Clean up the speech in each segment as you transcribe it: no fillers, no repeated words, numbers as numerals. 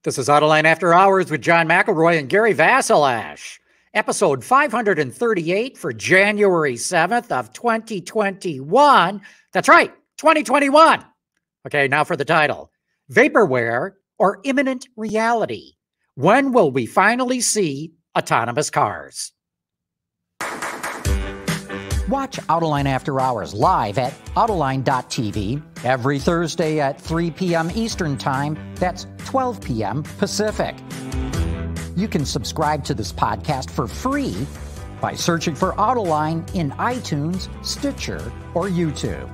This is Autoline After Hours with John McElroy and Gary Vasilash, episode 538 for January 7th of 2021. That's right, 2021. Okay, now for the title. Vaporware or imminent reality? When will we finally see autonomous cars? Watch Autoline After Hours live at Autoline.tv every Thursday at 3 p.m. Eastern Time. That's 12 p.m. Pacific. You can subscribe to this podcast for free by searching for Autoline in iTunes, Stitcher, or YouTube.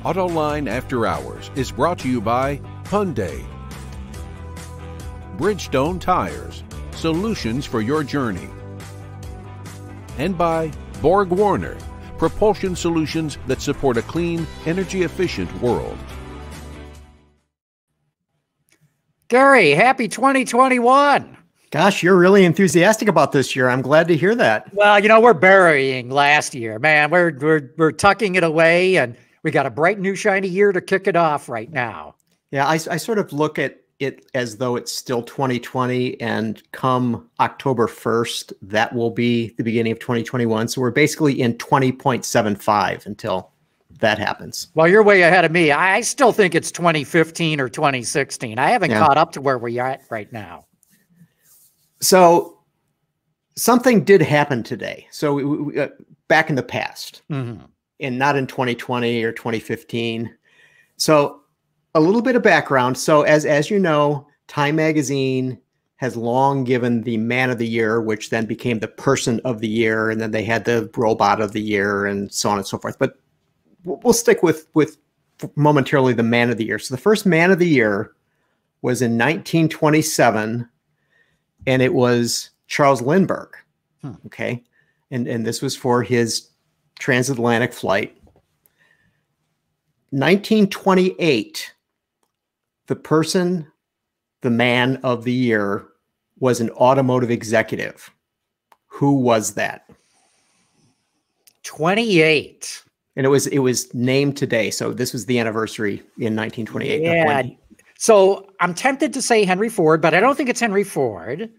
Autoline After Hours is brought to you by Hyundai, Bridgestone Tires, solutions for your journey, and by Borg Warner, propulsion solutions that support a clean, energy-efficient world. Gary, happy 2021. Gosh, you're really enthusiastic about this year. I'm glad to hear that. Well, you know, we're burying last year, man. We're tucking it away, and we got a bright new shiny year to kick it off right now. Yeah, I sort of look at it as though it's still 2020, and come October 1st, that will be the beginning of 2021. So we're basically in 20.75 until that happens. Well, you're way ahead of me. I still think it's 2015 or 2016. I haven't caught up to where we're at right now. So something did happen today. So we back in the past, and not in 2020 or 2015. So a little bit of background. So as you know, Time Magazine has long given the Man of the Year, which then became the Person of the Year, and then they had the Robot of the Year, and so on and so forth. But we'll stick with momentarily the Man of the Year. So the first Man of the Year was in 1927, and it was Charles Lindbergh. Okay, and this was for his transatlantic flight. 1928. The Man of the Year was an automotive executive. Who was that? 28. And it was named today. So this was the anniversary in 1928. Yeah. So I'm tempted to say Henry Ford, but I don't think it's Henry Ford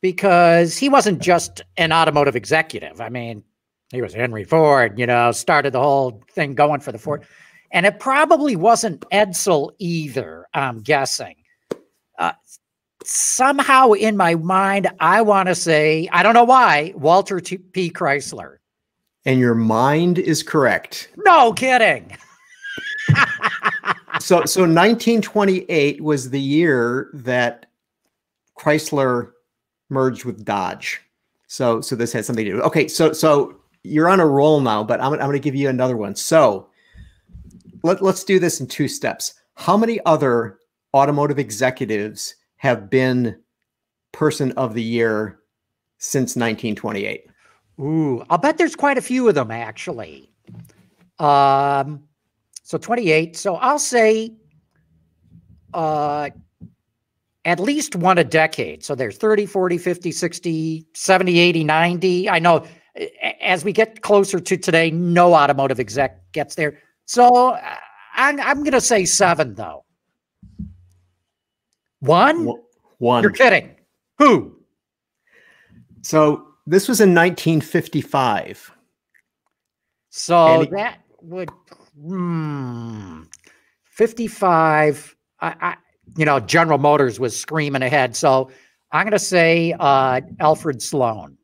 because he wasn't just an automotive executive. I mean, he was Henry Ford, you know, started the whole thing going for the Ford. And it probably wasn't Edsel either, I'm guessing. Somehow in my mind, I want to say, I don't know why, Walter P. Chrysler. And your mind is correct. No kidding. So 1928 was the year that Chrysler merged with Dodge. So this had something to do. Okay, so you're on a roll now, but I'm going to give you another one. So let's do this in two steps. How many other automotive executives have been Person of the Year since 1928? Ooh, I'll bet there's quite a few of them, actually. So 28. So I'll say at least one a decade. So there's 30, 40, 50, 60, 70, 80, 90. I know as we get closer to today, no automotive exec gets there. So I'm going to say 7, though. One? You're kidding. Who? So this was in 1955. So that would 55. You know, General Motors was screaming ahead. So I'm going to say Alfred Sloan.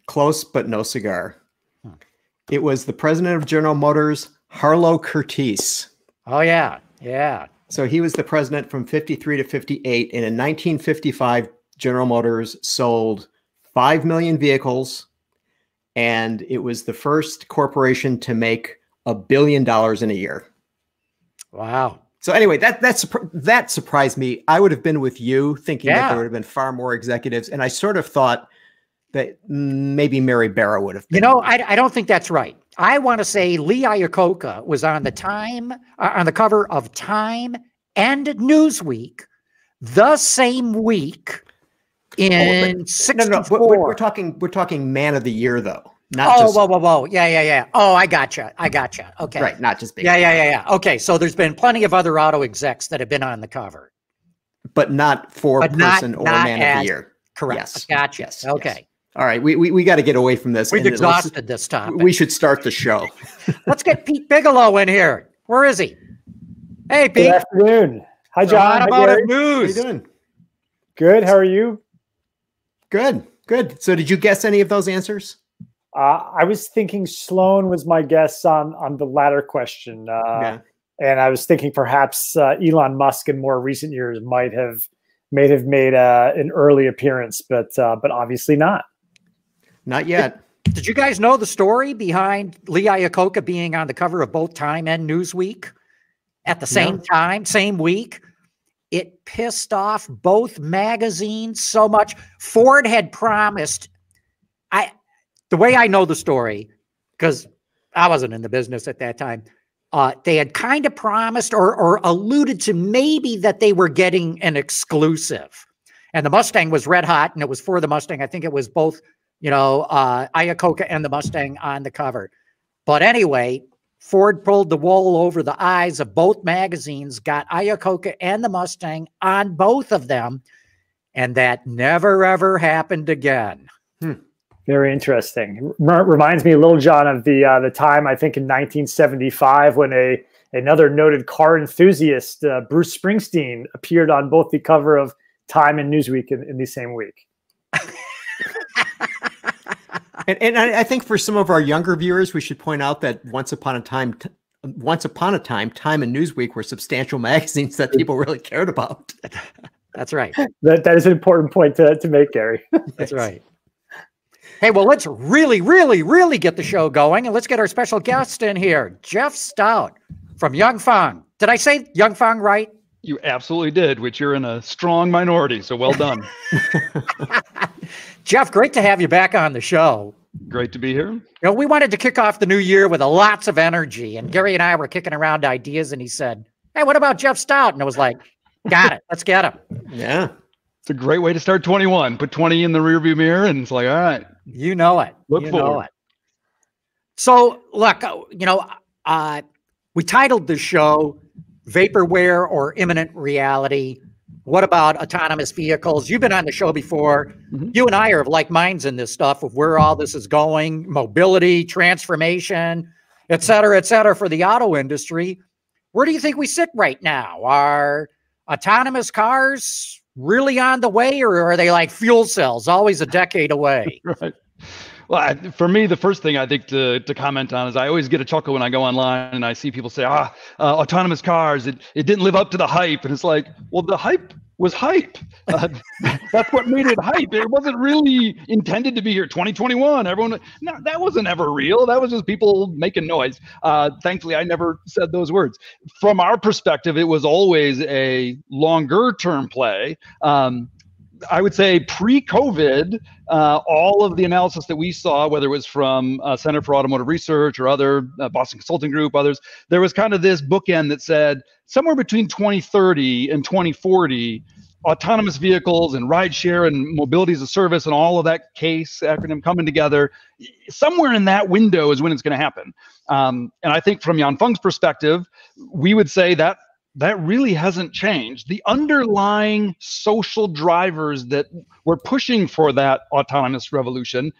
Close, but no cigar. It was the president of General Motors, Harlow Curtiss. Oh, yeah. Yeah. So he was the president from 53 to 58. And in 1955, General Motors sold 5 million vehicles. And it was the first corporation to make $1 billion in a year. Wow. So anyway, that surprised me. I would have been with you thinking that there would have been far more executives. And I sort of thought that maybe Mary Barra would have been. You know, I don't think that's right. I want to say Lee Iacocca was on the cover of Time and Newsweek the same week in 64. No, we're talking Man of the Year though. Not whoa. Yeah. Oh, I gotcha. Okay. Right. Not just big. Yeah. Okay. So there's been plenty of other auto execs that have been on the cover. but not for person or man of the year. Correct. Yes. Gotcha. Yes. Okay. Yes. All right. We got to get away from this. We've exhausted this topic. We should start the show. Let's get Pete Bigelow in here. Where is he? Hey, Pete. Good afternoon. Hi, John. How about news? How you doing? Good. How are you? Good. Good. So did you guess any of those answers? I was thinking Sloan was my guess on the latter question. Yeah. And I was thinking perhaps Elon Musk in more recent years might have made an early appearance, but obviously not. Not yet. Did you guys know the story behind Lee Iacocca being on the cover of both Time and Newsweek at the same time, same week? It pissed off both magazines so much. Ford had promised, the way I know the story, because I wasn't in the business at that time, they had kind of promised or alluded to maybe that they were getting an exclusive. And the Mustang was red hot, and it was for the Mustang. I think it was both, Iacocca and the Mustang on the cover. But anyway, Ford pulled the wool over the eyes of both magazines, got Iacocca and the Mustang on both of them, and that never, ever happened again. Very interesting. Reminds me a little, John, of the time, I think in 1975, when another noted car enthusiast, Bruce Springsteen, appeared on both the cover of Time and Newsweek in the same week. And I think for some of our younger viewers, we should point out that once upon a time, Time and Newsweek were substantial magazines that people really cared about. That's right. That is an important point to make, Gary. That's right. Hey, well, let's really, really, really get the show going, and let's get our special guest in here, Jeff Stout from Yanfeng. Did I say Yanfeng right? You absolutely did, which you're in a strong minority, so well done. Jeff, great to have you back on the show. Great to be here. We wanted to kick off the new year with lots of energy, and Gary and I were kicking around ideas, and he said, hey, what about Jeff Stout? And I was like, got it. Let's get him. Yeah. It's a great way to start 21. Put 20 in the rearview mirror, and it's like, all right. You know it. Look forward. So, look, we titled the show Vaporware or Imminent Reality. What about autonomous vehicles? You've been on the show before. Mm-hmm. You and I are of like minds in this stuff of where all this is going, mobility, transformation, et cetera, for the auto industry. Where do you think we sit right now? Are autonomous cars really on the way, or are they like fuel cells, always a decade away? Right. Well, for me, the first thing I think to comment on is I always get a chuckle when I go online and I see people say, autonomous cars, it didn't live up to the hype. And it's like, well, the hype was hype. That's what made it hype. It wasn't really intended to be here. 2021, no, that wasn't ever real. That was just people making noise. Thankfully, I never said those words. From our perspective, it was always a longer term play. I would say pre-COVID, all of the analysis that we saw, whether it was from Center for Automotive Research or other Boston Consulting Group, others, there was kind of this bookend that said somewhere between 2030 and 2040, autonomous vehicles and rideshare and mobility as a service and all of that CASE acronym coming together, somewhere in that window is when it's going to happen. And I think from Yanfeng's perspective, we would say that really hasn't changed. The underlying social drivers that were pushing for that autonomous revolution,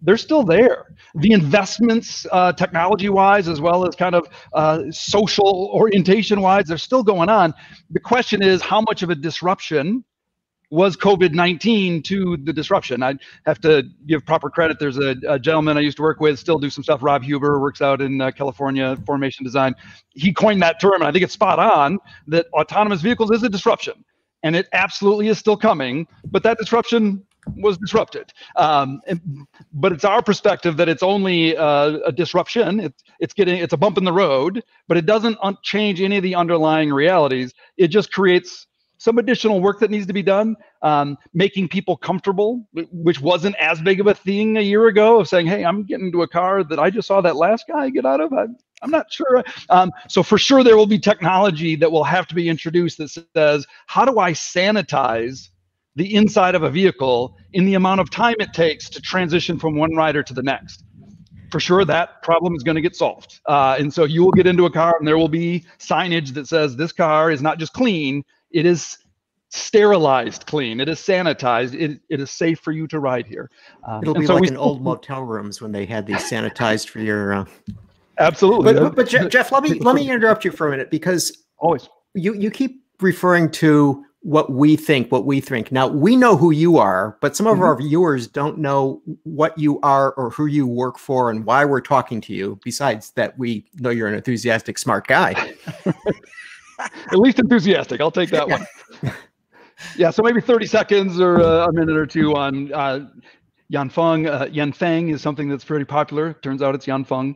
they're still there. The investments, technology-wise, as well as kind of social orientation-wise, they're still going on. The question is, how much of a disruption was COVID-19 to the disruption? I have to give proper credit. There's a gentleman I used to work with, still do some stuff, Rob Huber, works out in California, formation design. He coined that term, and I think it's spot on, that autonomous vehicles is a disruption. And it absolutely is still coming, but that disruption was disrupted. But it's our perspective that it's only a disruption. It's a bump in the road, but it doesn't change any of the underlying realities. It just creates some additional work that needs to be done, making people comfortable, which wasn't as big of a thing a year ago, of saying, hey, I'm getting into a car that I just saw that last guy get out of. I'm not sure. So for sure, there will be technology that will have to be introduced that says, how do I sanitize the inside of a vehicle in the amount of time it takes to transition from one rider to the next? For sure, that problem is going to get solved. And so you will get into a car and there will be signage that says this car is not just clean, it is sterilized clean. It is sanitized. It is safe for you to ride here. It'll be like in old motel rooms when they had these sanitized for your. Absolutely. But Jeff, let me interrupt you for a minute, because always you keep referring to what we think. Now, we know who you are, but some of our viewers don't know what you are or who you work for and why we're talking to you, besides that we know you're an enthusiastic, smart guy. At least enthusiastic. I'll take that one. Yeah, so maybe 30 seconds or a minute or two on Yanfeng. Yanfeng is something that's pretty popular. Turns out it's Yanfeng.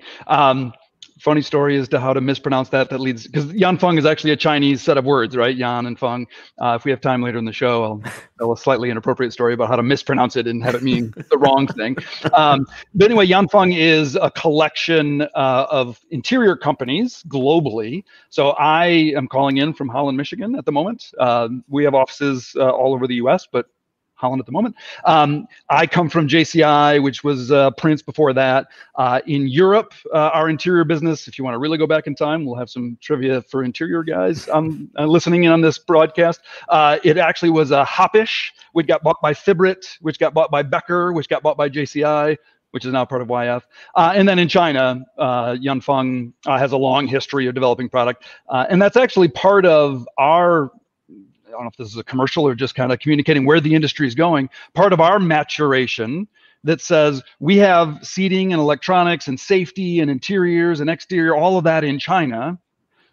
Funny story as to how to mispronounce that. That leads, because Yanfeng is actually a Chinese set of words, right? Yan and Feng. If we have time later in the show, I'll tell a slightly inappropriate story about how to mispronounce it and have it mean the wrong thing. But anyway, Yanfeng is a collection of interior companies globally. So I am calling in from Holland, Michigan at the moment. We have offices all over the US, but Holland at the moment. I come from JCI, which was Prince before that. In Europe, our interior business, if you want to really go back in time, we'll have some trivia for interior guys listening in on this broadcast. It actually was a Hoppish, which got bought by Fibrit, which got bought by Becker, which got bought by JCI, which is now part of YF. And then in China, Yanfeng has a long history of developing product. And that's actually part of our, I don't know if this is a commercial or just kind of communicating where the industry is going, part of our maturation that says we have seating and electronics and safety and interiors and exterior, all of that in China.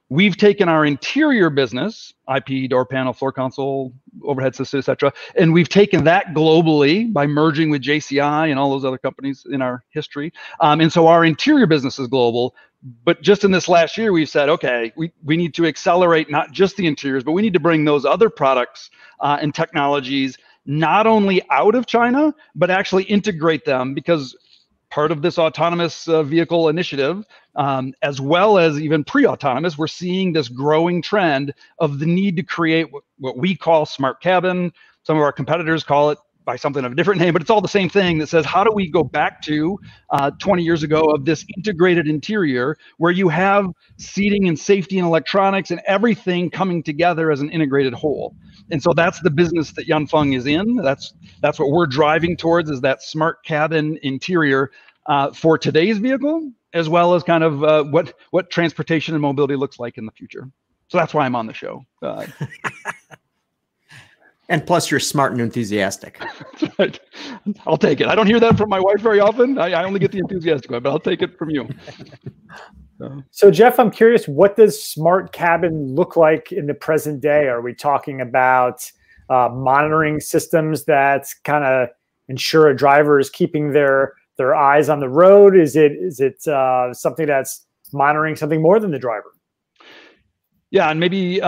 We've taken our interior business, IP, door panel, floor console, overhead system, et cetera, and we've taken that globally by merging with JCI and all those other companies in our history. And so our interior business is global. But just in this last year, we've said, okay, we need to accelerate not just the interiors, but we need to bring those other products and technologies not only out of China, but actually integrate them, because part of this autonomous vehicle initiative, as well as even pre-autonomous, we're seeing this growing trend of the need to create what we call smart cabin. Some of our competitors call it by something of a different name, but it's all the same thing that says, how do we go back to 20 years ago of this integrated interior where you have seating and safety and electronics and everything coming together as an integrated whole? And so that's the business that Yanfeng is in. That's what we're driving towards, is that smart cabin interior for today's vehicle, as well as kind of what transportation and mobility looks like in the future. So that's why I'm on the show. And plus, you're smart and enthusiastic. That's right. I'll take it. I don't hear that from my wife very often. I only get the enthusiastic one, but I'll take it from you. So, Jeff, I'm curious, what does smart cabin look like in the present day? Are we talking about monitoring systems that kind of ensure a driver is keeping their eyes on the road? Is it something that's monitoring something more than the driver? Yeah, and maybe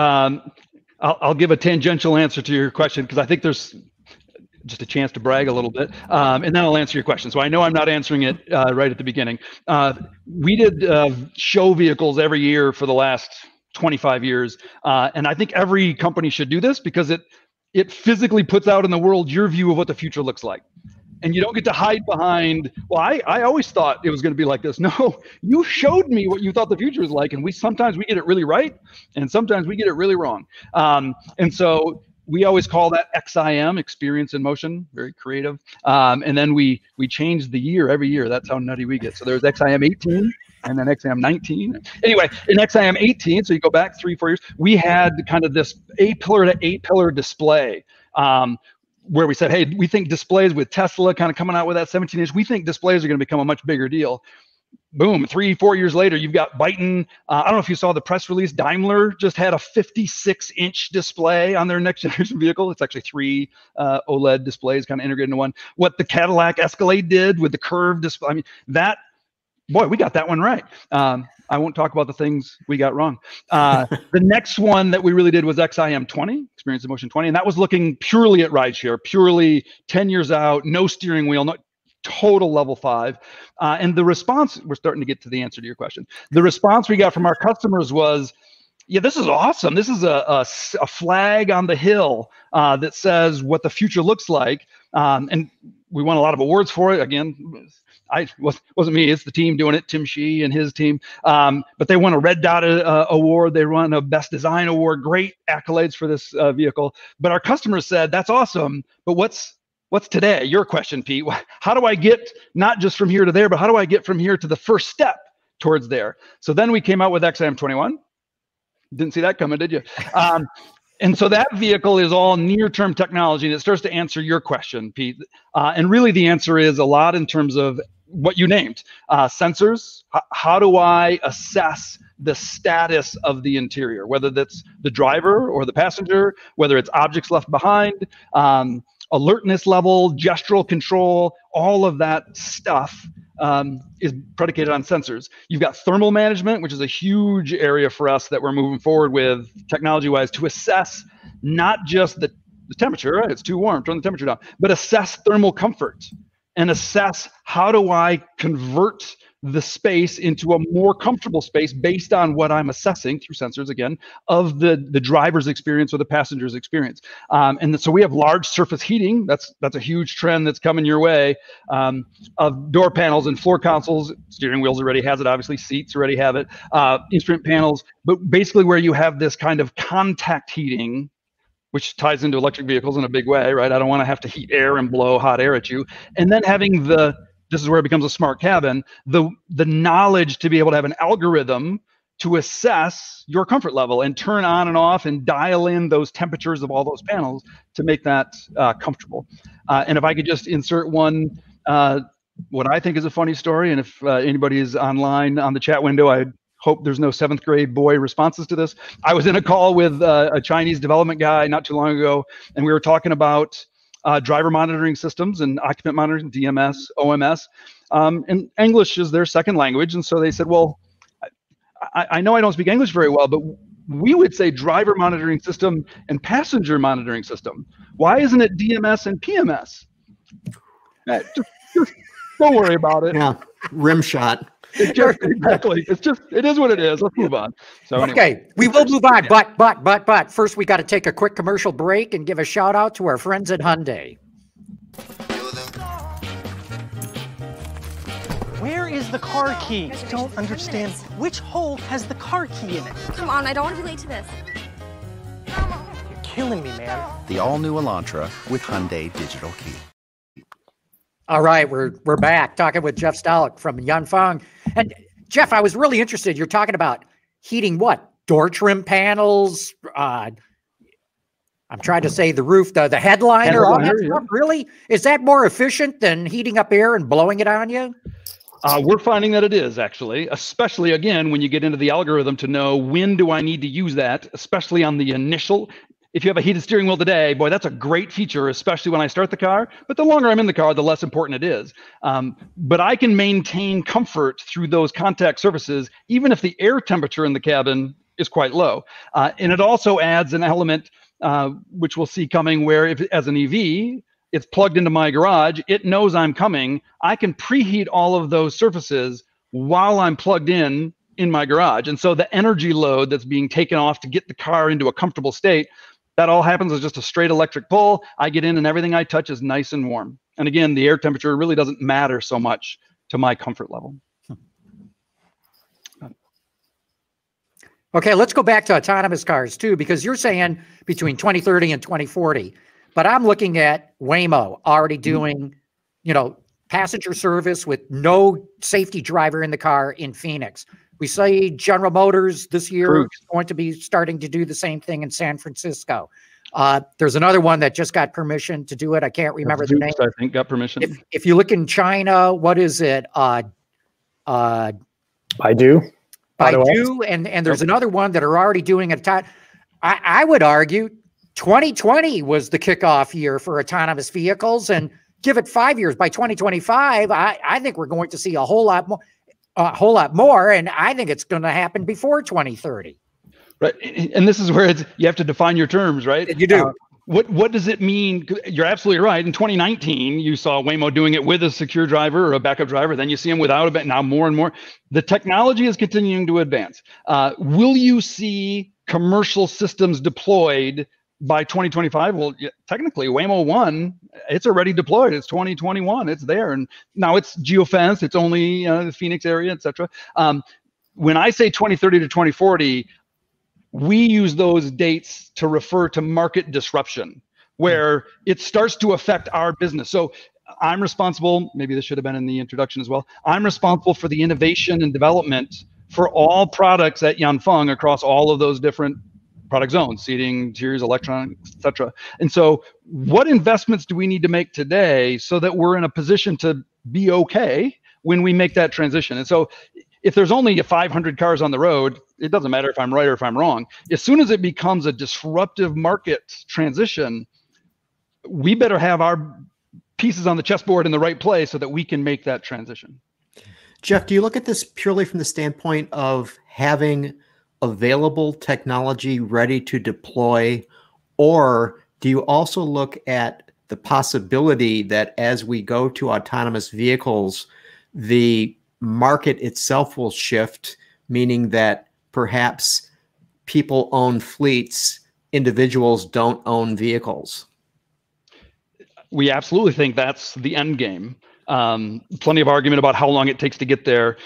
I'll give a tangential answer to your question, because I think there's just a chance to brag a little bit, and then I'll answer your question. So I know I'm not answering it right at the beginning. We did show vehicles every year for the last 25 years, and I think every company should do this, because it physically puts out in the world your view of what the future looks like. And you don't get to hide behind, well, I always thought it was going to be like this. No, you showed me what you thought the future was like. And sometimes we get it really right, and sometimes we get it really wrong. And so we always call that XIM, experience in motion, very creative. And then we change the year every year. That's how nutty we get. So there's XIM 18 and then XIM 19. Anyway, in XIM 18, so you go back 3-4 years, we had kind of this 8-pillar to 8-pillar display, where we said, hey, we think displays, with Tesla kind of coming out with that 17-inch, we think displays are going to become a much bigger deal. Boom, 3-4 years later, you've got Byton. I don't know if you saw the press release. Daimler just had a 56-inch display on their next generation vehicle. It's actually 3 OLED displays kind of integrated into one. What the Cadillac Escalade did with the curved display, I mean, boy, we got that one right. I won't talk about the things we got wrong. The next one that we really did was XIM 20, Experience in Motion 20, and that was looking purely at rideshare, purely 10 years out, no steering wheel, no total level 5. And the response, we're starting to get to the answer to your question. The response we got from our customers was, yeah, this is awesome. This is a flag on the hill that says what the future looks like. And we won a lot of awards for it. Again, wasn't me, it's the team doing it, Tim Shee and his team. But they won a Red Dot award. They won a Best Design award. Great accolades for this vehicle. But our customers said, that's awesome, but what's today? Your question, Pete. How do I get not just from here to there, but how do I get from here to the first step towards there? So then we came out with XIM21. Didn't see that coming, did you? And so that vehicle is all near-term technology, and it starts to answer your question, Pete. And really the answer is a lot in terms of what you named. Sensors, how do I assess the status of the interior, whether that's the driver or the passenger, whether it's objects left behind, alertness level, gestural control, all of that stuff is predicated on sensors. You've got thermal management, which is a huge area for us that we're moving forward with technology-wise to assess not just the temperature, right? It's too warm, turn the temperature down, but assess thermal comfort and assess how do I convert the space into a more comfortable space based on what I'm assessing through sensors, again, of the driver's experience or the passenger's experience. And so we have large surface heating. That's a huge trend that's coming your way, of door panels and floor consoles. Steering wheels already has it, obviously. Seats already have it. Instrument panels, but basically where you have this kind of contact heating, which ties into electric vehicles in a big way, right? I don't want to have to heat air and blow hot air at you. And then having this is where it becomes a smart cabin, the knowledge to be able to have an algorithm to assess your comfort level and turn on and off and dial in those temperatures of all those panels to make that comfortable. And if I could just insert one, what I think is a funny story, and if anybody is online on the chat window, I hope there's no 7th grade boy responses to this. I was in a call with a Chinese development guy not too long ago, and we were talking about driver monitoring systems and occupant monitoring, DMS, OMS, and English is their second language. And so they said, well, I know I don't speak English very well, but we would say driver monitoring system and passenger monitoring system. Why isn't it DMS and PMS? Just don't worry about it. Yeah, rim shot. Exactly. It is what it is. Let's move on. So anyway. Okay, we will move on, but first we got to take a quick commercial break and give a shout out to our friends at Hyundai. Where is the car key? I don't understand. Which hole has the car key in it? Come on, I don't want to be late to this. You're killing me, man. The all-new Elantra with Hyundai Digital Key. All right, we're back talking with Jeff Stout from Yanfeng. And Jeff, I was really interested. You're talking about heating what? Door trim panels? I'm trying to say the roof, the headliner, all that stuff. Really? Is that more efficient than heating up air and blowing it on you? We're finding that it is, actually, especially, again, when you get into the algorithm to know when do I need to use that, especially on the initial. If you have a heated steering wheel today, boy, that's a great feature, especially when I start the car. But the longer I'm in the car, the less important it is. But I can maintain comfort through those contact surfaces, even if the air temperature in the cabin is quite low. And it also adds an element, which we'll see coming, where if, as an EV, it's plugged into my garage, it knows I'm coming. I can preheat all of those surfaces while I'm plugged in my garage. And so the energy load that's being taken off to get the car into a comfortable state, that all happens as just a straight electric pull. I get in and everything I touch is nice and warm. And again, the air temperature really doesn't matter so much to my comfort level. Okay, let's go back to autonomous cars too, because you're saying between 2030 and 2040, but I'm looking at Waymo already doing, passenger service with no safety driver in the car in Phoenix. We see General Motors this year is going to be starting to do the same thing in San Francisco. There's another one that just got permission to do it. I can't remember the name. I think got permission. If you look in China, what is it? Baidu. And there's another one that are already doing it. I would argue 2020 was the kickoff year for autonomous vehicles, and give it 5 years. By 2025, I think we're going to see a whole lot more, and I think it's going to happen before 2030. Right, and this is where you have to define your terms, right? You do. What does it mean? You're absolutely right. In 2019, you saw Waymo doing it with a secure driver or a backup driver. Then you see them without a backup. Now more and more. The technology is continuing to advance. Will you see commercial systems deployed by 2025, well, technically Waymo 1, it's already deployed. It's 2021. It's there. And now it's geofenced. It's only the Phoenix area, et cetera. When I say 2030 to 2040, we use those dates to refer to market disruption, where it starts to affect our business. So I'm responsible, maybe this should have been in the introduction as well, I'm responsible for the innovation and development for all products at Yanfeng across all of those different product zones, seating, interiors, electronics, et cetera. And so what investments do we need to make today so that we're in a position to be okay when we make that transition? And so if there's only 500 cars on the road, it doesn't matter if I'm right or if I'm wrong. As soon as it becomes a disruptive market transition, we better have our pieces on the chessboard in the right place so that we can make that transition. Jeff, do you look at this purely from the standpoint of having available technology ready to deploy, or do you also look at the possibility that as we go to autonomous vehicles, the market itself will shift, meaning that perhaps people own fleets, individuals don't own vehicles? We absolutely think that's the end game. Plenty of argument about how long it takes to get there.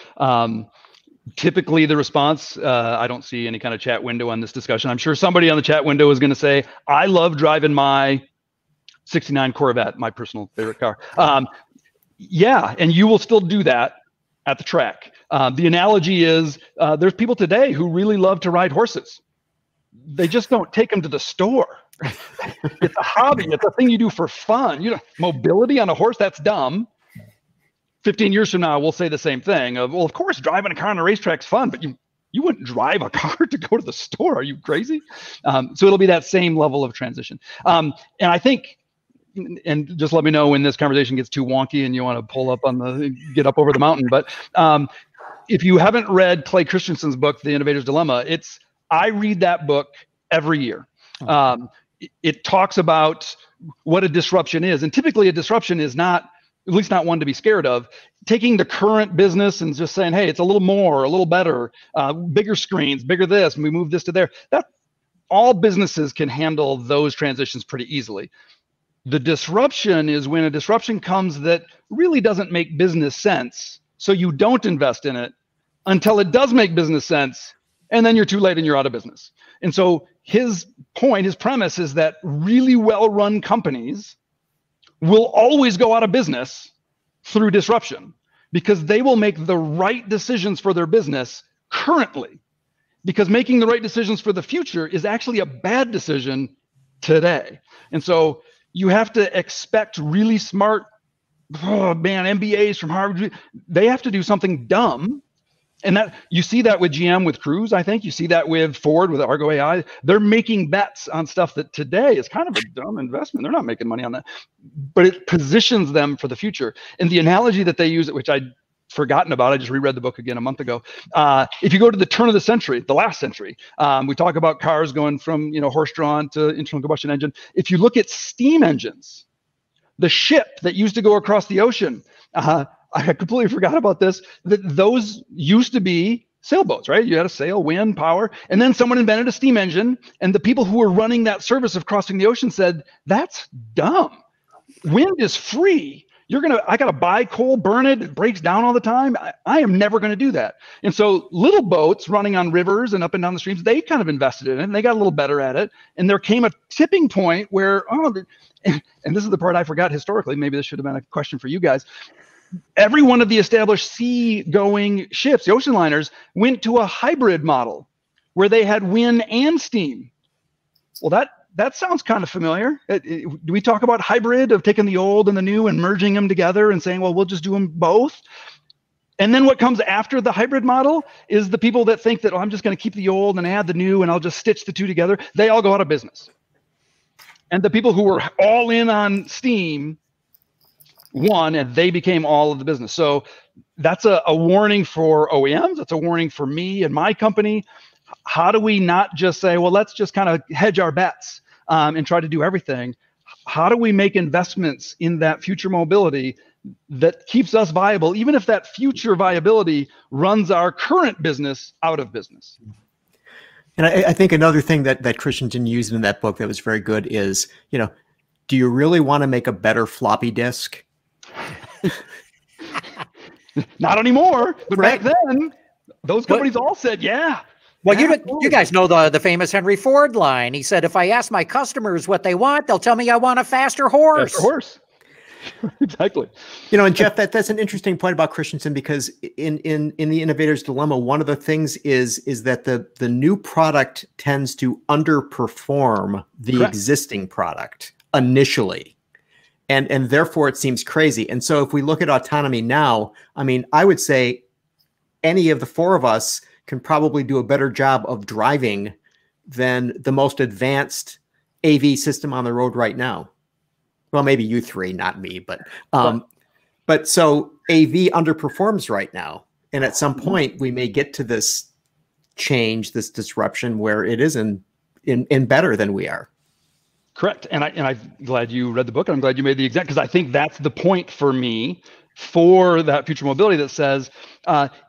Typically the response, I don't see any kind of chat window on this discussion. I'm sure somebody on the chat window is going to say, I love driving my 69 Corvette, my personal favorite car. Yeah, and you will still do that at the track. The analogy is there's people today who really love to ride horses. They just don't take them to the store. It's a hobby. It's a thing you do for fun. You know, mobility on a horse, that's dumb. 15 years from now, we'll say the same thing of, well, of course, driving a car on a racetrack's fun, but you wouldn't drive a car to go to the store. Are you crazy? So it'll be that same level of transition. And I think, and just let me know when this conversation gets too wonky and you want to pull up on the, get up over the mountain. But if you haven't read Clay Christensen's book, The Innovator's Dilemma, I read that book every year. It talks about what a disruption is. And typically a disruption is not, at least not one to be scared of, taking the current business and just saying, hey, it's a little more, a little better, bigger screens, bigger this, and we move this to there. That all businesses can handle those transitions pretty easily. The disruption is when a disruption comes that really doesn't make business sense. So you don't invest in it until it does make business sense. And then you're too late and you're out of business. And so his point, his premise is that really well-run companies will always go out of business through disruption because they will make the right decisions for their business currently, because making the right decisions for the future is actually a bad decision today. And so you have to expect really smart, MBAs from Harvard. They have to do something dumb. And that you see that with GM, with Cruise, I think. You see that with Ford, with Argo AI. They're making bets on stuff that today is kind of a dumb investment. They're not making money on that. But it positions them for the future. And the analogy that they use, which I'd forgotten about, I just reread the book again a month ago. If you go to the turn of the century, the last century, we talk about cars going from horse-drawn to internal combustion engine. If you look at steam engines, the ship that used to go across the ocean, I completely forgot about this, that those used to be sailboats, right? You had a sail, wind, power, and then someone invented a steam engine, and the people who were running that service of crossing the ocean said, that's dumb. Wind is free. I got to buy coal, burn it, it breaks down all the time. I am never going to do that. And so little boats running on rivers and up and down the streams, they kind of invested in it, and they got a little better at it. And there came a tipping point where, and this is the part I forgot historically, maybe this should have been a question for you guys. Every one of the established sea-going ships, the ocean liners, went to a hybrid model where they had wind and steam. Well, that sounds kind of familiar. Do we talk about hybrid, of taking the old and the new and merging them together and saying, well, we'll just do them both? And then what comes after the hybrid model is the people that think that, I'm just going to keep the old and add the new and I'll just stitch the two together. They all go out of business. And the people who were all in on steam won, and they became all of the business. So that's a warning for OEMs. That's a warning for me and my company. How do we not just say, well, let's just kind of hedge our bets and try to do everything? How do we make investments in that future mobility that keeps us viable, even if that future viability runs our current business out of business? And I think another thing that Christensen used in that book that was very good is, do you really want to make a better floppy disk? Not anymore, but Right. back then, those companies all said, yeah. Well, you guys know the famous Henry Ford line. He said, if I ask my customers what they want, they'll tell me I want a faster horse. Faster horse. Exactly. And Jeff, that's an interesting point about Christensen, because in the innovator's dilemma, one of the things is that the new product tends to underperform the Correct. existing product initially. And therefore it seems crazy. And so if we look at autonomy now, I mean, I would say any of the four of us can probably do a better job of driving than the most advanced AV system on the road right now. Well, maybe you three, not me, but so AV underperforms right now. And at some point we may get to this change, this disruption where it is in better than we are. Correct. And I'm glad you read the book, and I'm glad you made the exact, because I think that's the point for me for that future mobility that says,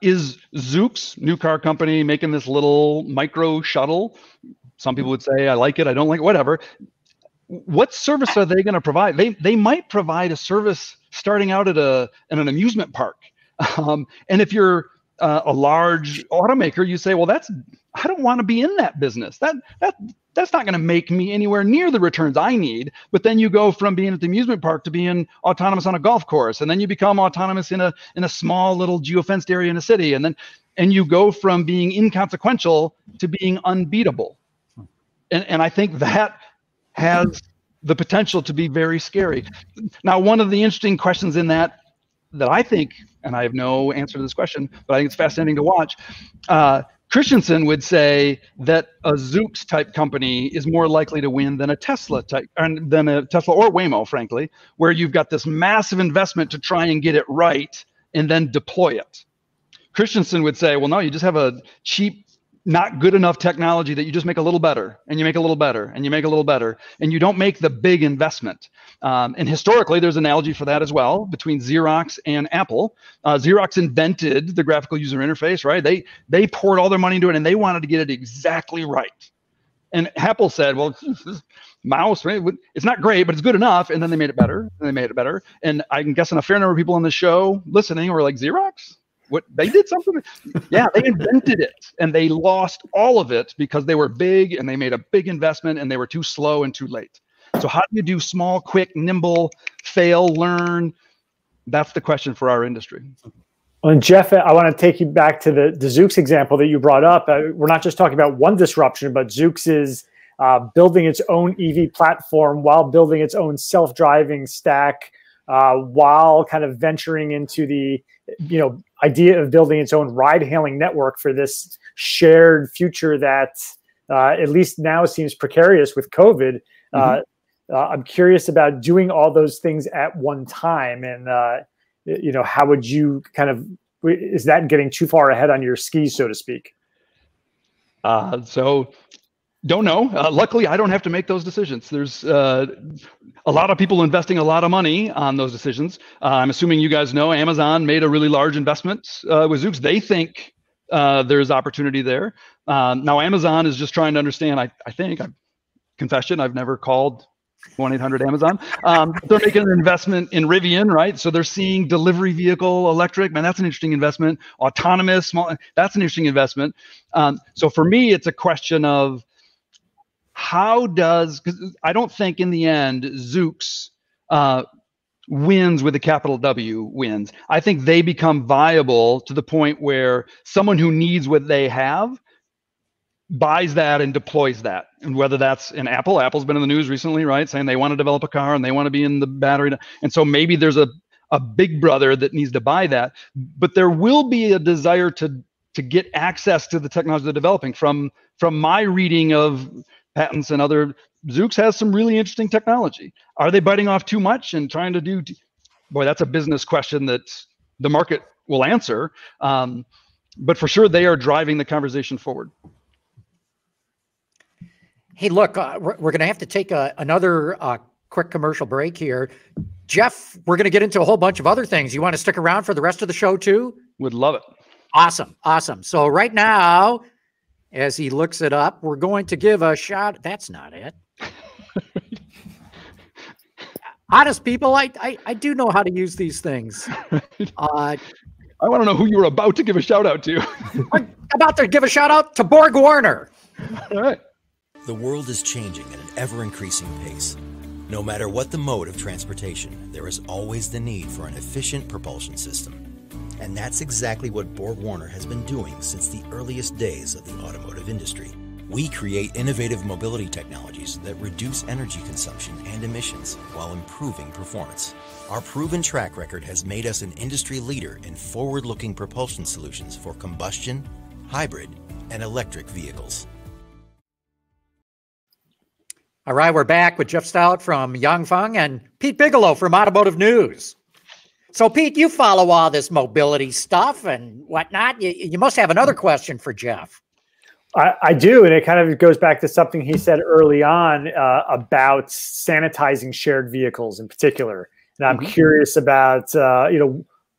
is Zoox, new car company, making this little micro shuttle? Some people would say, I like it, I don't like it, whatever. What service are they going to provide? They might provide a service starting out at an amusement park. And if you're a large automaker, you say, well, I don't want to be in that business. That's not going to make me anywhere near the returns I need. But then you go from being at the amusement park to being autonomous on a golf course, and then you become autonomous in a small little geofenced area in a city, and you go from being inconsequential to being unbeatable. And I think that has the potential to be very scary. Now, one of the interesting questions in that I think, and I have no answer to this question, but I think it's fascinating to watch. Christensen would say that a Zoox type company is more likely to win than a Tesla type, than a Tesla or Waymo, frankly, where you've got this massive investment to try and get it right and then deploy it. Christensen would say, well, no, you just have a cheap, not good enough technology that you just make a little better, and you make a little better, and you make a little better, and you don't make the big investment. And historically, there's an analogy for that as well between Xerox and Apple. Xerox invented the graphical user interface, right? They poured all their money into it, and they wanted to get it exactly right. And Apple said, well, this mouse, it's not great, but it's good enough. And then they made it better, and they made it better. And I'm guessing a fair number of people on the show listening were like, Xerox? What, they did something? Yeah, they invented it, and they lost all of it because they were big and they made a big investment and they were too slow and too late. So how do you do small, quick, nimble, fail, learn? That's the question for our industry. Well, and Jeff, I want to take you back to the Zoox example that you brought up. We're not just talking about one disruption, but Zoox is building its own EV platform while building its own self-driving stack, while kind of venturing into the idea of building its own ride-hailing network for this shared future that at least now seems precarious with COVID. I'm curious about doing all those things at one time, and how would you is that getting too far ahead on your skis, so to speak? So don't know. Luckily, I don't have to make those decisions. There's a lot of people investing a lot of money on those decisions. I'm assuming you guys know Amazon made a really large investment with Zoox. They think there's opportunity there. Now, Amazon is just trying to understand, I think, confession, I've never called 1-800-Amazon. They're making an investment in Rivian, right? So they're seeing delivery vehicle electric. Man, that's an interesting investment. Autonomous, small, that's an interesting investment. So for me, it's a question of because I don't think in the end, Zoox wins with a capital W wins. I think they become viable to the point where someone who needs what they have buys that and deploys that. And whether that's in Apple's been in the news recently, right? Saying they want to develop a car and they want to be in the battery. And so maybe there's a big brother that needs to buy that, but there will be a desire to get access to the technology they're developing. From my reading of patents and other, Zoox has some really interesting technology. Are they biting off too much and trying to do, boy, that's a business question that the market will answer. But for sure, they are driving the conversation forward. Hey, look, we're going to have to take another quick commercial break here. Jeff, we're going to get into a whole bunch of other things. You want to stick around for the rest of the show too? Would love it. Awesome. Awesome. So right now, as he looks it up. We're going to give a shout. That's not it. Honest people, I do know how to use these things. I want to know who you were about to give a shout out to. I'm about to give a shout out to Borg Warner. All right. The world is changing at an ever-increasing pace. No matter what the mode of transportation, there is always the need for an efficient propulsion system. And that's exactly what Borg Warner has been doing since the earliest days of the automotive industry. We create innovative mobility technologies that reduce energy consumption and emissions while improving performance. Our proven track record has made us an industry leader in forward-looking propulsion solutions for combustion, hybrid, and electric vehicles. All right, we're back with Jeff Stout from Yanfeng and Pete Bigelow from Automotive News. So, Pete, you follow all this mobility stuff and whatnot. You must have another question for Jeff. I do, and it kind of goes back to something he said early on about sanitizing shared vehicles in particular. And I'm curious about,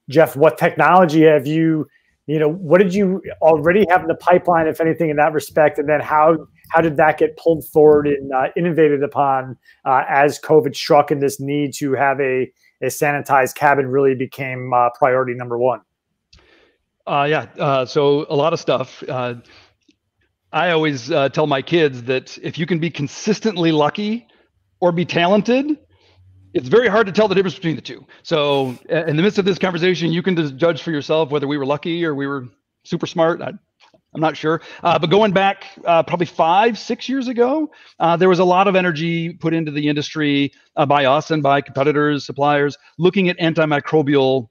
Jeff, what technology have you, what did you already have in the pipeline, if anything, in that respect? And then how did that get pulled forward and innovated upon as COVID struck and this need to have a sanitized cabin really became priority number one? So a lot of stuff. I always tell my kids that if you can be consistently lucky or be talented, it's very hard to tell the difference between the two. So in the midst of this conversation, you can just judge for yourself whether we were lucky or we were super smart. I'm not sure. But going back probably 5-6 years ago, there was a lot of energy put into the industry by us and by competitors, suppliers, looking at antimicrobial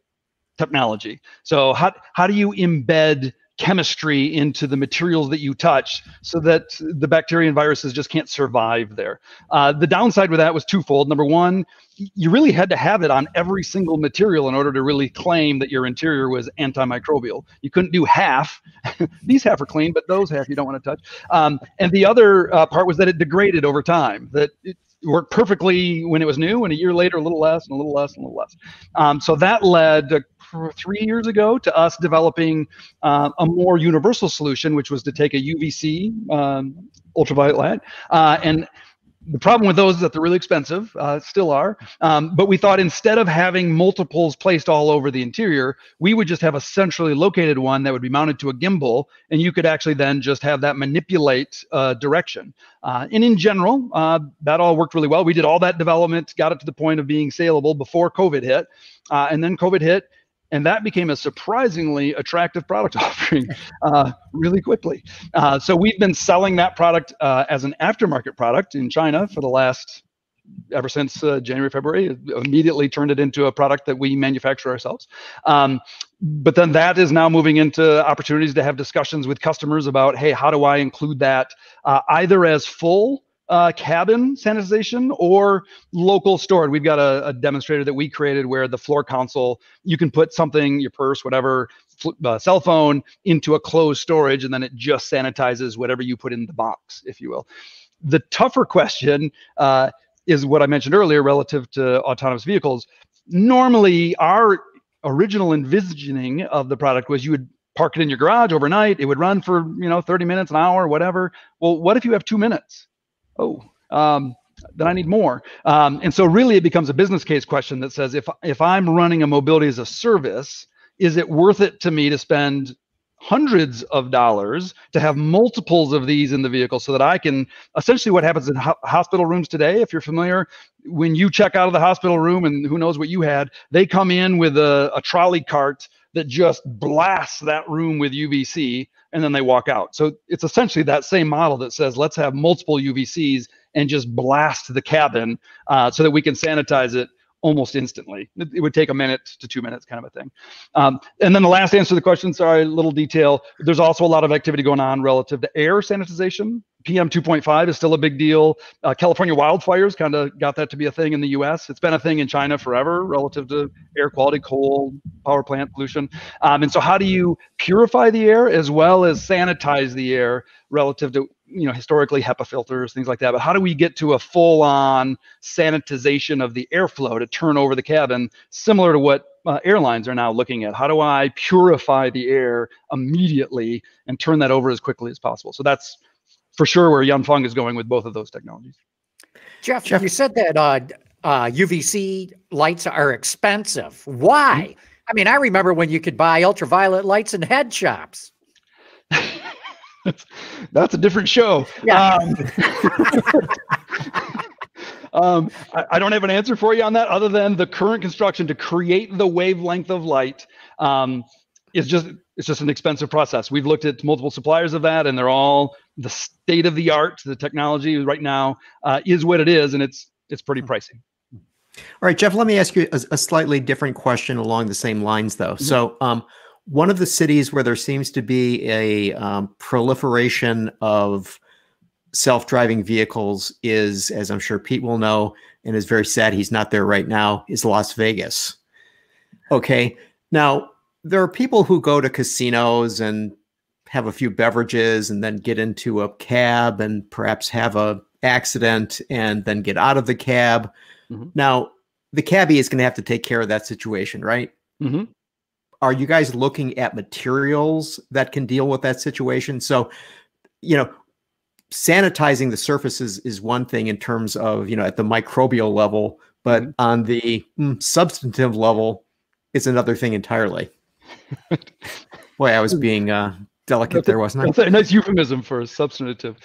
technology. So how do you embed chemistry into the materials that you touch so that the bacteria and viruses just can't survive there? The downside with that was twofold. Number one, you really had to have it on every single material in order to really claim that your interior was antimicrobial. You couldn't do half. These half are clean, but those half you don't want to touch. And the other part was that it degraded over time, that it worked perfectly when it was new, and a year later, a little less and a little less and a little less. So that led 3 years ago to us developing a more universal solution, which was to take a UVC, ultraviolet light, and the problem with those is that they're really expensive, still are. But we thought instead of having multiples placed all over the interior, we would just have a centrally located one that would be mounted to a gimbal, and you could actually then just have that manipulate direction. And in general, that all worked really well. We did all that development, got it to the point of being saleable before COVID hit, and then COVID hit. And that became a surprisingly attractive product offering really quickly. So we've been selling that product as an aftermarket product in China for the last, ever since January, February. Immediately turned it into a product that we manufacture ourselves. But then that is now moving into opportunities to have discussions with customers about, hey, how do I include that either as full cabin sanitization or local stored. We've got a demonstrator that we created where the floor console, you can put something, your purse, whatever, cell phone into a closed storage, and then it just sanitizes whatever you put in the box, if you will. The tougher question is what I mentioned earlier relative to autonomous vehicles. Normally, our original envisioning of the product was you would park it in your garage overnight. It would run for 30 minutes, an hour, whatever. Well, what if you have 2 minutes? Then I need more. And so really it becomes a business case question that says, if I'm running a mobility as a service, is it worth it to me to spend hundreds of dollars to have multiples of these in the vehicle so that I can, essentially what happens in hospital rooms today, if you're familiar, when you check out of the hospital room and who knows what you had, they come in with a trolley cart that just blasts that room with UVC, and then they walk out. So it's essentially that same model that says, let's have multiple UVCs and just blast the cabin so that we can sanitize it almost instantly. It would take a minute to 2 minutes, kind of a thing. And then the last answer to the question, sorry, a little detail. There's also a lot of activity going on relative to air sanitization. PM 2.5 is still a big deal. California wildfires kind of got that to be a thing in the US. It's been a thing in China forever relative to air quality, coal, power plant pollution. And so how do you purify the air as well as sanitize the air relative to, historically HEPA filters, things like that. But how do we get to a full-on sanitization of the airflow to turn over the cabin, similar to what airlines are now looking at. How do I purify the air immediately and turn that over as quickly as possible? So that's for sure where Yanfeng is going with both of those technologies. Jeff, you said that UVC lights are expensive. Why? I mean, I remember when you could buy ultraviolet lights in head shops. That's a different show. Yeah. I don't have an answer for you on that, other than the current construction to create the wavelength of light it's just an expensive process. We've looked at multiple suppliers of that, and they're all the state of the art. The technology right now is what it is, and it's pretty pricey. All right, Jeff, let me ask you a slightly different question along the same lines, though. So one of the cities where there seems to be a proliferation of self-driving vehicles is, as I'm sure Pete will know, and is very sad he's not there right now, is Las Vegas. Okay, now there are people who go to casinos and have a few beverages and then get into a cab and perhaps have an accident and then get out of the cab. Now, the cabbie is going to have to take care of that situation, right? Are you guys looking at materials that can deal with that situation? So, you know, sanitizing the surfaces is one thing in terms of, you know, at the microbial level, but on the substantive level, it's another thing entirely. Boy, I was being delicate there, wasn't I? That's a nice euphemism for substantive.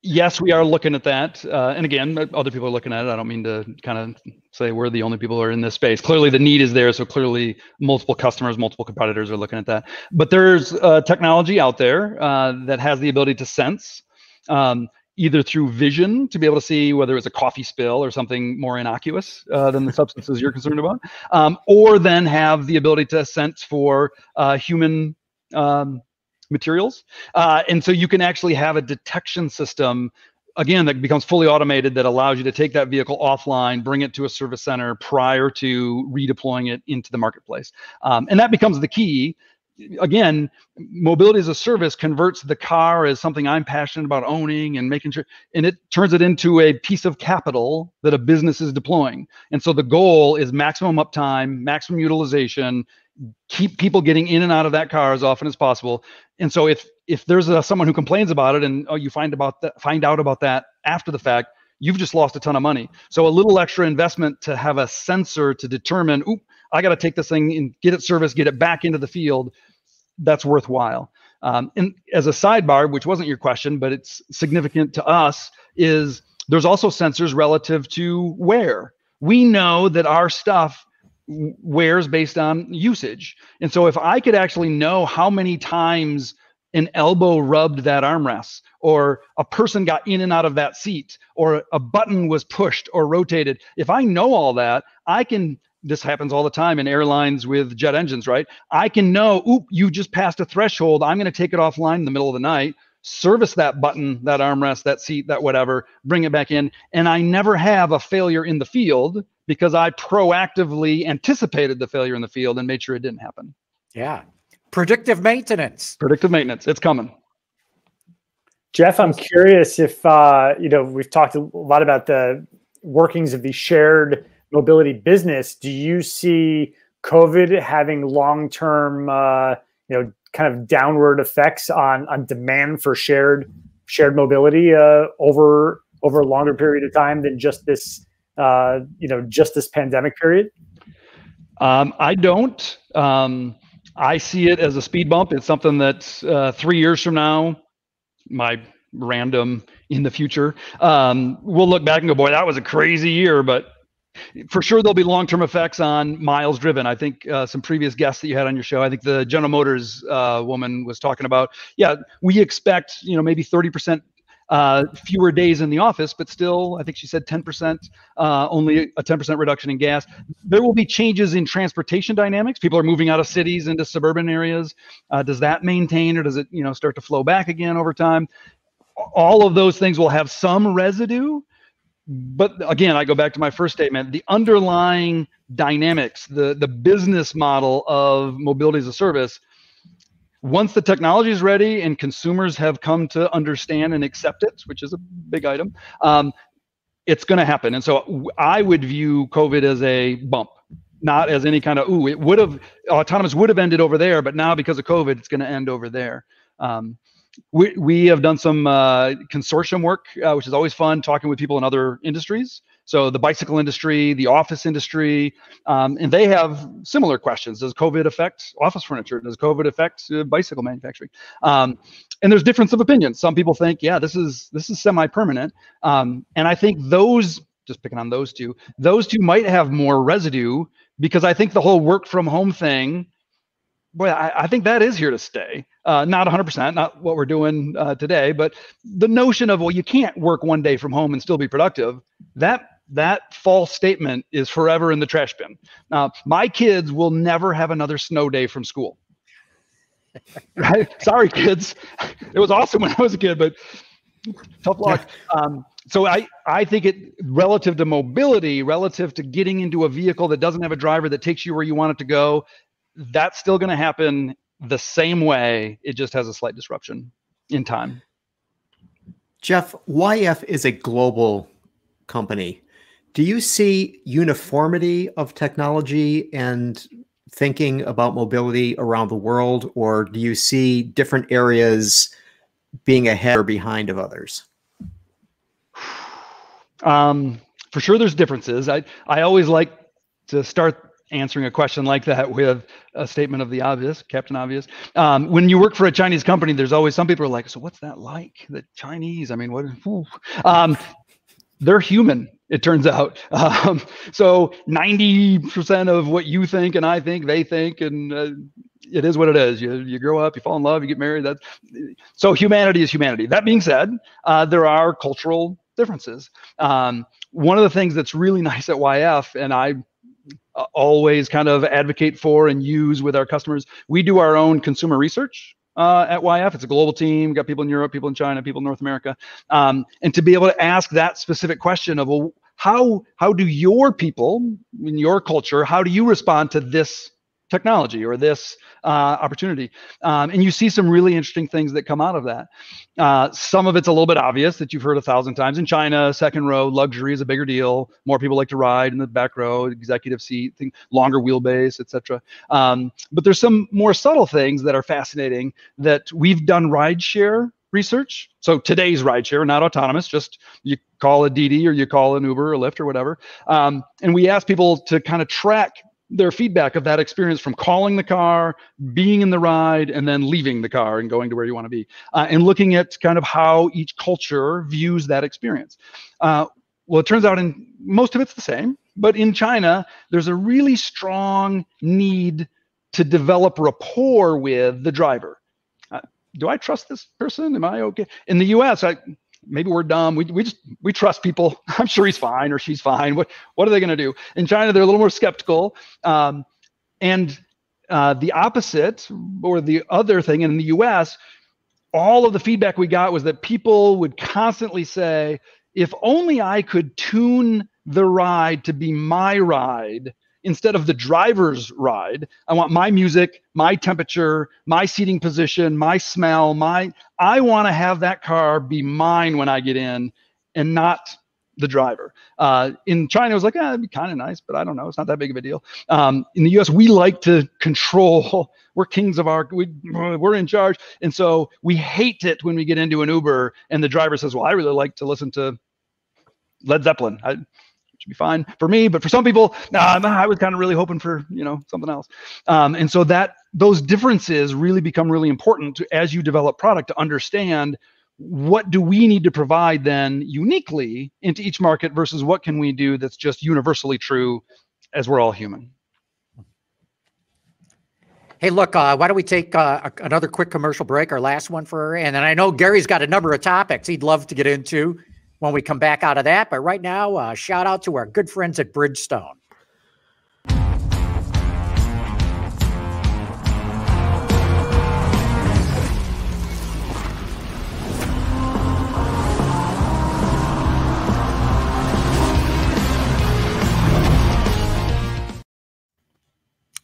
Yes, we are looking at that. And again, other people are looking at it. I don't mean to kind of say we're the only people who are in this space. Clearly the need is there. So clearly multiple customers, multiple competitors are looking at that. But there's technology out there that has the ability to sense, either through vision to be able to see whether it's a coffee spill or something more innocuous than the substances you're concerned about, or then have the ability to sense for human materials. And so you can actually have a detection system, again, that becomes fully automated, that allows you to take that vehicle offline, bring it to a service center prior to redeploying it into the marketplace. And that becomes the key. Again, mobility as a service converts the car as something I'm passionate about owning and making sure, and it turns it into a piece of capital that a business is deploying. And so the goal is maximum uptime, maximum utilization, keep people getting in and out of that car as often as possible. And so if there's someone who complains about it and you find out about that after the fact, you've just lost a ton of money. So a little extra investment to have a sensor to determine, oop, I got to take this thing and get it serviced, get it back into the field. That's worthwhile. And as a sidebar, which wasn't your question, but it's significant to us, is there's also sensors relative to wear. We know that our stuff wears based on usage. And so if I could actually know how many times an elbow rubbed that armrest, or a person got in and out of that seat, or a button was pushed or rotated, if I know all that, I can, this happens all the time in airlines with jet engines, right? I can know, oop, you just passed a threshold. I'm going to take it offline in the middle of the night, service that button, that armrest, that seat, that whatever, bring it back in. And I never have a failure in the field because I proactively anticipated the failure in the field and made sure it didn't happen. Yeah. Predictive maintenance. Predictive maintenance. It's coming. Jeff, I'm curious if, you know, we've talked a lot about the workings of the shared mobility business. Do you see COVID having long-term, you know, kind of downward effects on demand for shared mobility over a longer period of time than just this, you know, just this pandemic period? I don't. I see it as a speed bump. It's something that 3 years from now, my random in the future, we'll look back and go, boy, that was a crazy year. But for sure, there'll be long-term effects on miles driven. I think some previous guests that you had on your show, I think the General Motors woman was talking about, yeah, we expect, you know, maybe 30% fewer days in the office, but still, I think she said 10%, only a 10% reduction in gas. There will be changes in transportation dynamics. People are moving out of cities into suburban areas. Does that maintain, or does it, you know, start to flow back again over time? All of those things will have some residue. But again, I go back to my first statement, the underlying dynamics, the business model of mobility as a service, once the technology is ready and consumers have come to understand and accept it, which is a big item, it's going to happen. And so I would view COVID as a bump. not as any kind of, ooh, it would have, autonomous would have ended over there, but now because of COVID, it's going to end over there. We have done some consortium work, which is always fun, talking with people in other industries. So the bicycle industry, the office industry, and they have similar questions. Does COVID affect office furniture? Does COVID affect bicycle manufacturing? And there's difference of opinion. Some people think, yeah, this is semi-permanent. And I think those, just picking on those two might have more residue, because I think the whole work from home thing, boy, I think that is here to stay. Not 100%, not what we're doing today, but the notion of, well, you can't work one day from home and still be productive, that false statement is forever in the trash bin. My kids will never have another snow day from school. Right? Sorry, kids. It was awesome when I was a kid, but tough luck. So I think it, relative to mobility, relative to getting into a vehicle that doesn't have a driver that takes you where you want it to go, that's still going to happen the same way. It just has a slight disruption in time. Jeff, YF is a global company. Do you see uniformity of technology and thinking about mobility around the world, or do you see different areas being ahead or behind of others? For sure, there's differences. I always like to start answering a question like that with a statement of the obvious, Captain Obvious. When you work for a Chinese company, there's always some people are like, so what's that like? The Chinese? I mean, what? They're human, it turns out. So 90% of what you think and I think, they think, and it is what it is. You grow up, you fall in love, you get married. So humanity is humanity. That being said, there are cultural differences. One of the things that's really nice at YF, and I always kind of advocate for and use with our customers, we do our own consumer research at YF. It's a global team, got people in Europe, people in China, people in North America. And to be able to ask that specific question of, well, how do your people in your culture, how do you respond to this technology or this opportunity? And you see some really interesting things that come out of that. Some of it's a little bit obvious that you've heard 1,000 times. In China, second row, luxury is a bigger deal. More people like to ride in the back row, executive seat, longer wheelbase, etc. But there's some more subtle things that are fascinating that we've done rideshare research. So today's rideshare, not autonomous, just you call a DD or you call an Uber or Lyft or whatever. And we ask people to kind of track their feedback of that experience from calling the car, being in the ride, and then leaving the car and going to where you want to be, and looking at kind of how each culture views that experience. Well, it turns out in most of it's the same, but in China, there's a really strong need to develop rapport with the driver. Do I trust this person? Am I okay? In the US, maybe we're dumb. We trust people. I'm sure he's fine or she's fine. What are they going to do? In China, they're a little more skeptical. And the opposite, or the other thing, in the US, all of the feedback we got was that people would constantly say, if only I could tune the ride to be my ride instead of the driver's ride. I want my music, my temperature, my seating position, my smell, I want to have that car be mine when I get in and not the driver. In China, it was like, it'd be kind of nice, but I don't know. It's not that big of a deal. In the US, we like to control. We're kings of we're in charge. And so we hate it when we get into an Uber and the driver says, well, I really like to listen to Led Zeppelin. Should be fine for me, but for some people, I was kind of really hoping for, something else. And so those differences really become really important as you develop product, to understand what do we need to provide then uniquely into each market versus what can we do that's just universally true as we're all human. Hey, look, why don't we take another quick commercial break, our last one and then I know Gary's got a number of topics he'd love to get into when we come back out of that. But right now, shout out to our good friends at Bridgestone.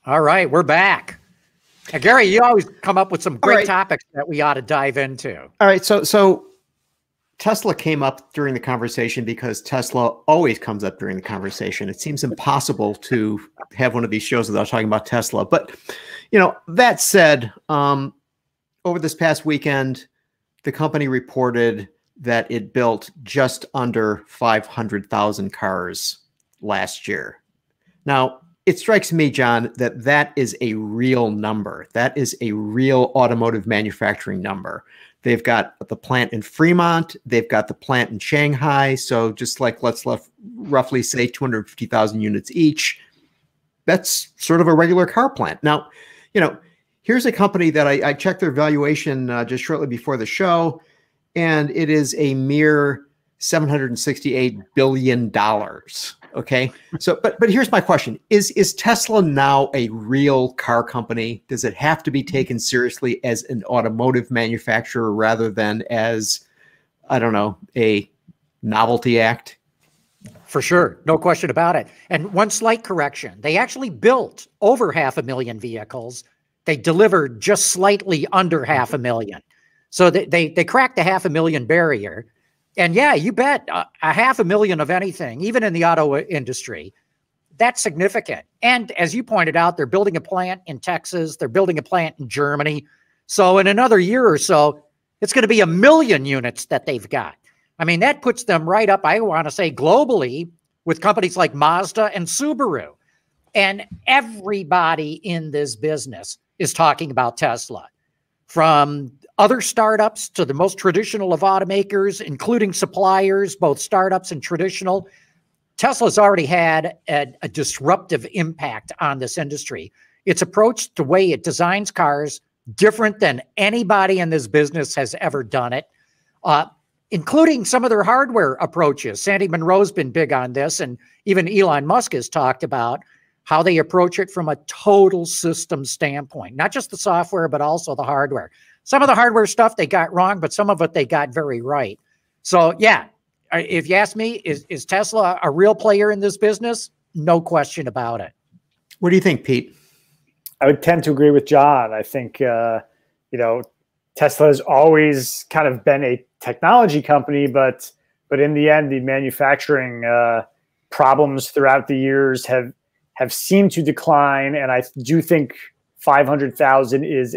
All right, we're back. Now, Gary, you always come up with some great topics that we ought to dive into. All right, so Tesla came up during the conversation because Tesla always comes up during the conversation. It seems impossible to have one of these shows without talking about Tesla. But, that said, over this past weekend, the company reported that it built just under 500,000 cars last year. Now, it strikes me, John, that is a real number. That is a real automotive manufacturing number. They've got the plant in Fremont. They've got the plant in Shanghai. So just like let's roughly say 250,000 units each. That's sort of a regular car plant. Now, here's a company that I checked their valuation just shortly before the show, and it is a mere $768 billion. Okay. So, but here's my question. Is Tesla now a real car company? Does it have to be taken seriously as an automotive manufacturer rather than as, I don't know, a novelty act? For sure. No question about it. And one slight correction. They actually built over 500,000 vehicles. They delivered just slightly under 500,000. So they cracked the 500,000 barrier. And yeah, you bet a 500,000 of anything, even in the auto industry, that's significant. And as you pointed out, they're building a plant in Texas. They're building a plant in Germany. So in another year or so, it's going to be 1 million units that they've got. I mean, that puts them right up, I want to say, globally with companies like Mazda and Subaru. And everybody in this business is talking about Tesla, from other startups to the most traditional of automakers, including suppliers, both startups and traditional. Tesla's already had a disruptive impact on this industry. Its approach, the way it designs cars, different than anybody in this business has ever done it, including some of their hardware approaches. Sandy Munro's been big on this, and even Elon Musk has talked about how they approach it from a total system standpoint, not just the software, but also the hardware. Some of the hardware stuff they got wrong, but some of it they got very right. So yeah, if you ask me, is Tesla a real player in this business? No question about it. What do you think, Pete? I would tend to agree with John. I think, Tesla has always kind of been a technology company, but in the end, the manufacturing problems throughout the years have seemed to decline. And I do think 500,000 is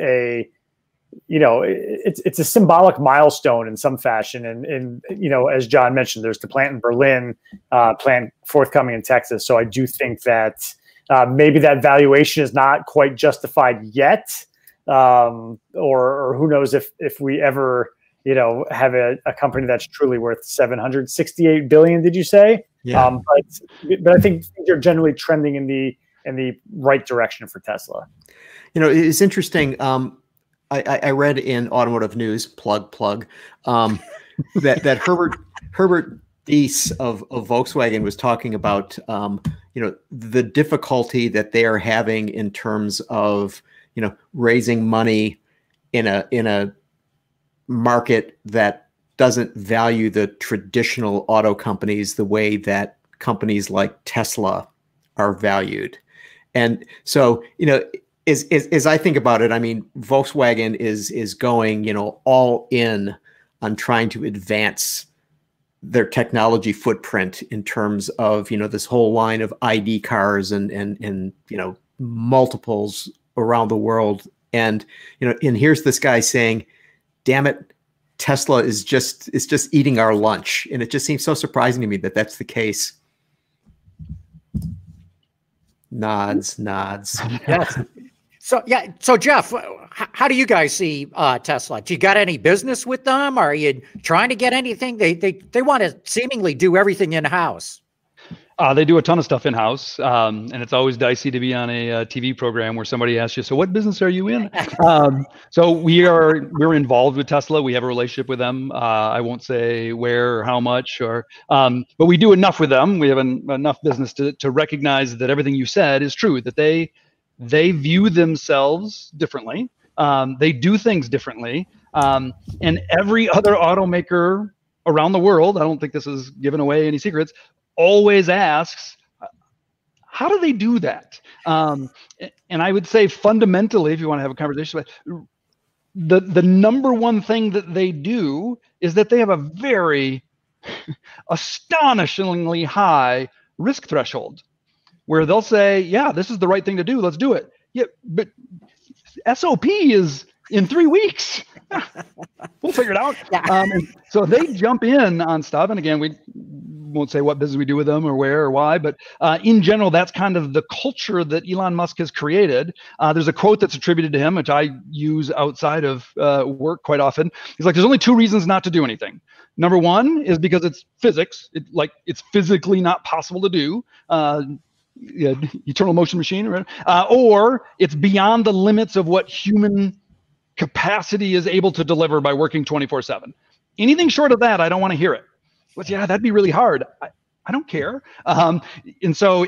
it's a symbolic milestone in some fashion. And as John mentioned, there's the plant in Berlin, plant forthcoming in Texas. So I do think that maybe that valuation is not quite justified yet. Or who knows if we ever, have a company that's truly worth 768 billion, did you say? Yeah. But I think they're generally trending in the right direction for Tesla. It's interesting. I read in Automotive News, plug, that Herbert Diess of Volkswagen was talking about, the difficulty that they are having in terms of, raising money in a market that doesn't value the traditional auto companies the way that companies like Tesla are valued. And so, as I think about it, I mean, Volkswagen is going, all in on trying to advance their technology footprint in terms of, this whole line of ID cars and multiples around the world. And, and here's this guy saying, damn it, Tesla is just eating our lunch. And it just seems so surprising to me that that's the case. Nods. Yes. So Jeff, how do you guys see Tesla? Do you got any business with them? Are you trying to get anything? They want to seemingly do everything in-house. They do a ton of stuff in-house, and it's always dicey to be on a TV program where somebody asks you, so what business are you in? So we're involved with Tesla. We have a relationship with them. I won't say where or how much, but we do enough with them. We have enough business to recognize that everything you said is true, that they view themselves differently. They do things differently. And every other automaker around the world, I don't think this is giving away any secrets, always asks, how do they do that? And I would say fundamentally, if you want to have a conversation, the number one thing that they do is that they have a very astonishingly high risk threshold, where they'll say, yeah, this is the right thing to do, let's do it. Yeah, but SOP is in 3 weeks. We'll figure it out. Yeah. So they jump in on stuff. And again, we won't say what business we do with them or where or why, but in general, that's kind of the culture that Elon Musk has created. There's a quote that's attributed to him, which I use outside of work quite often. He's like, there's only 2 reasons not to do anything. Number one is because it's physics. It's physically not possible to do. Eternal motion machine, right? Or it's beyond the limits of what human capacity is able to deliver by working 24/7. Anything short of that, I don't want to hear it. But yeah, that'd be really hard. I don't care. And so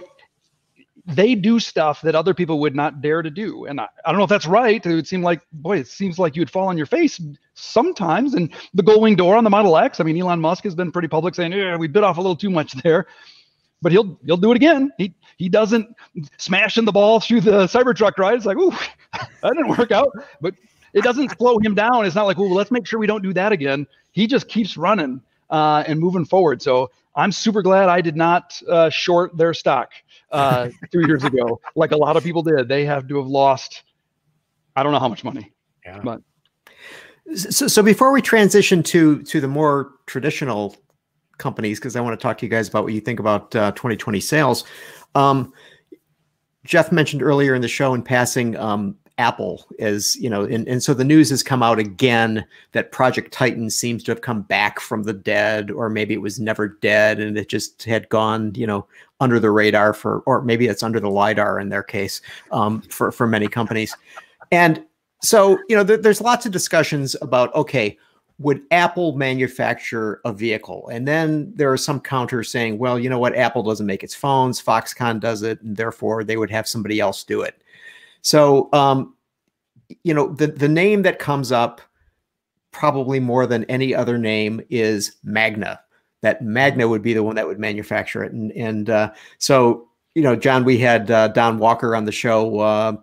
they do stuff that other people would not dare to do. And I don't know if that's right. It would seem like, boy, it seems like you'd fall on your face sometimes. And the gull wing door on the Model X, I mean, Elon Musk has been pretty public saying, yeah, we bit off a little too much there. But he'll do it again. He doesn't smashing the ball through the Cybertruck ride. It's like, ooh, that didn't work out. But it doesn't slow him down. It's not like, well, let's make sure we don't do that again. He just keeps running and moving forward. So I'm super glad I did not short their stock 2 years ago, like a lot of people did. They have to have lost, I don't know how much money. Yeah. But so before we transition to the more traditional companies, because I want to talk to you guys about what you think about 2020 sales. Jeff mentioned earlier in the show in passing, Apple is, and so the news has come out again that Project Titan seems to have come back from the dead, or maybe it was never dead and it just had gone, under the radar or maybe it's under the LiDAR in their case, for many companies. And so, there's lots of discussions about, okay, would Apple manufacture a vehicle? And then there are some counters saying, well, you know what? Apple doesn't make its phones. Foxconn does it. And therefore they would have somebody else do it. So, the name that comes up probably more than any other name is Magna. That Magna would be the one that would manufacture it. And so, John, we had Don Walker on the show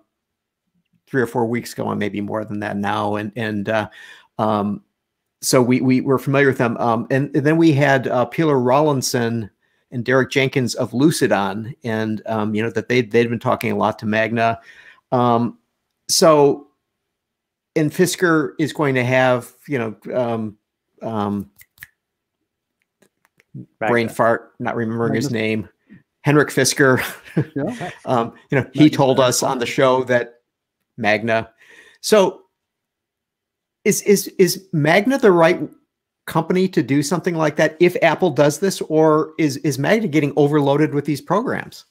3 or 4 weeks ago, and maybe more than that now. So we were familiar with them. And then we had Peter Rawlinson and Derek Jenkins of Lucid on, and that they'd been talking a lot to Magna. So, and Fisker is going to have, brain fart, not remembering his name, Henrik Fisker. Yeah. He told us on the show that Magna. So is Magna the right company to do something like that if Apple does this, or is Magna getting overloaded with these programs?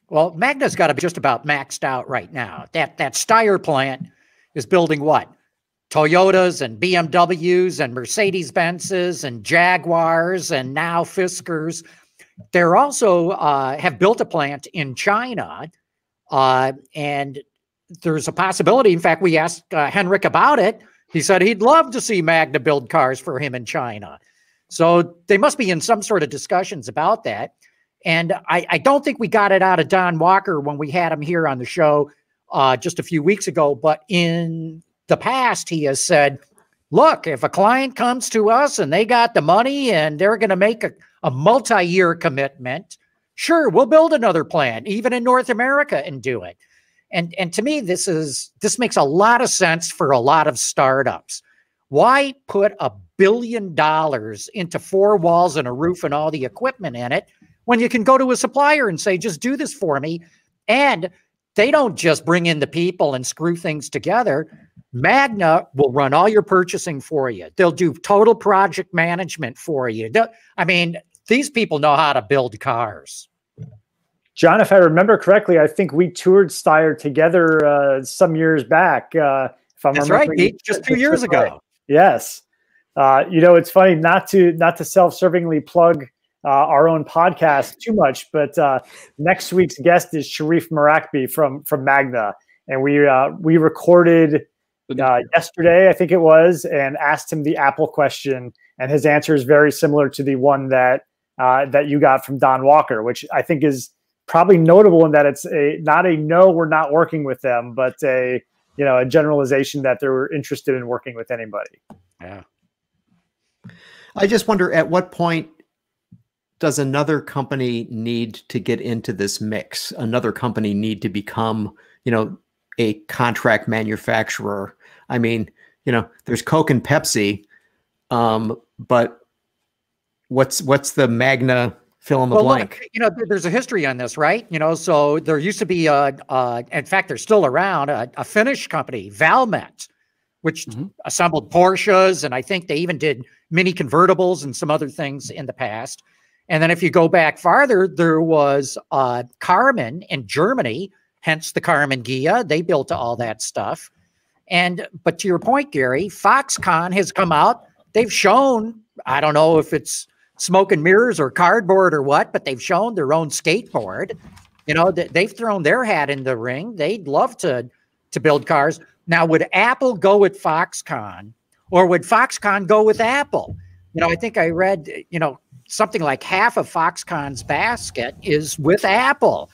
Well, Magna's got to be just about maxed out right now. That Steyr plant is building what? Toyotas and BMWs and Mercedes-Benzes and Jaguars and now Fiskers. They're also have built a plant in China, and there's a possibility. In fact, we asked Henrik about it. He said he'd love to see Magna build cars for him in China. So they must be in some sort of discussions about that. And I don't think we got it out of Don Walker when we had him here on the show just a few weeks ago. But in the past, he has said, look, if a client comes to us and they got the money and they're going to make a multi-year commitment, sure, we'll build another plant, even in North America, and do it. And to me, this makes a lot of sense for a lot of startups. Why put $1 billion into 4 walls and a roof and all the equipment in it when you can go to a supplier and say, just do this for me? And they don't just bring in the people and screw things together. Magna will run all your purchasing for you. They'll do total project management for you. I mean, these people know how to build cars. John, if I remember correctly, I think we toured Steyr together some years back. That's right, Pete, just 2 years ago. Right. Yes. It's funny not to self-servingly plug our own podcast too much, but next week's guest is Sharif Marakbi from Magna, and we recorded yesterday, I think it was, and asked him the Apple question, and his answer is very similar to the one that you got from Don Walker, which I think is probably notable in that it's not a no, we're not working with them, but a generalization that they're interested in working with anybody. Yeah. I just wonder, at what point does another company need to get into this mix? Another company need to become, a contract manufacturer? I mean, there's Coke and Pepsi, but what's the Magna fill in the blank? Look, there's a history on this, right? So there used to be in fact, they're still around, a Finnish company, Valmet, which assembled Porsches, and I think they even did mini convertibles and some other things in the past. And then if you go back farther, there was Karmann in Germany, hence the Karmann Ghia. They built all that stuff. But to your point, Gary, Foxconn has come out. They've shown, I don't know if it's smoke and mirrors or cardboard or what, but they've shown their own skateboard. They've thrown their hat in the ring. They'd love to build cars. Now, would Apple go with Foxconn, or would Foxconn go with Apple? I think I read, something like half of Foxconn's basket is with Apple.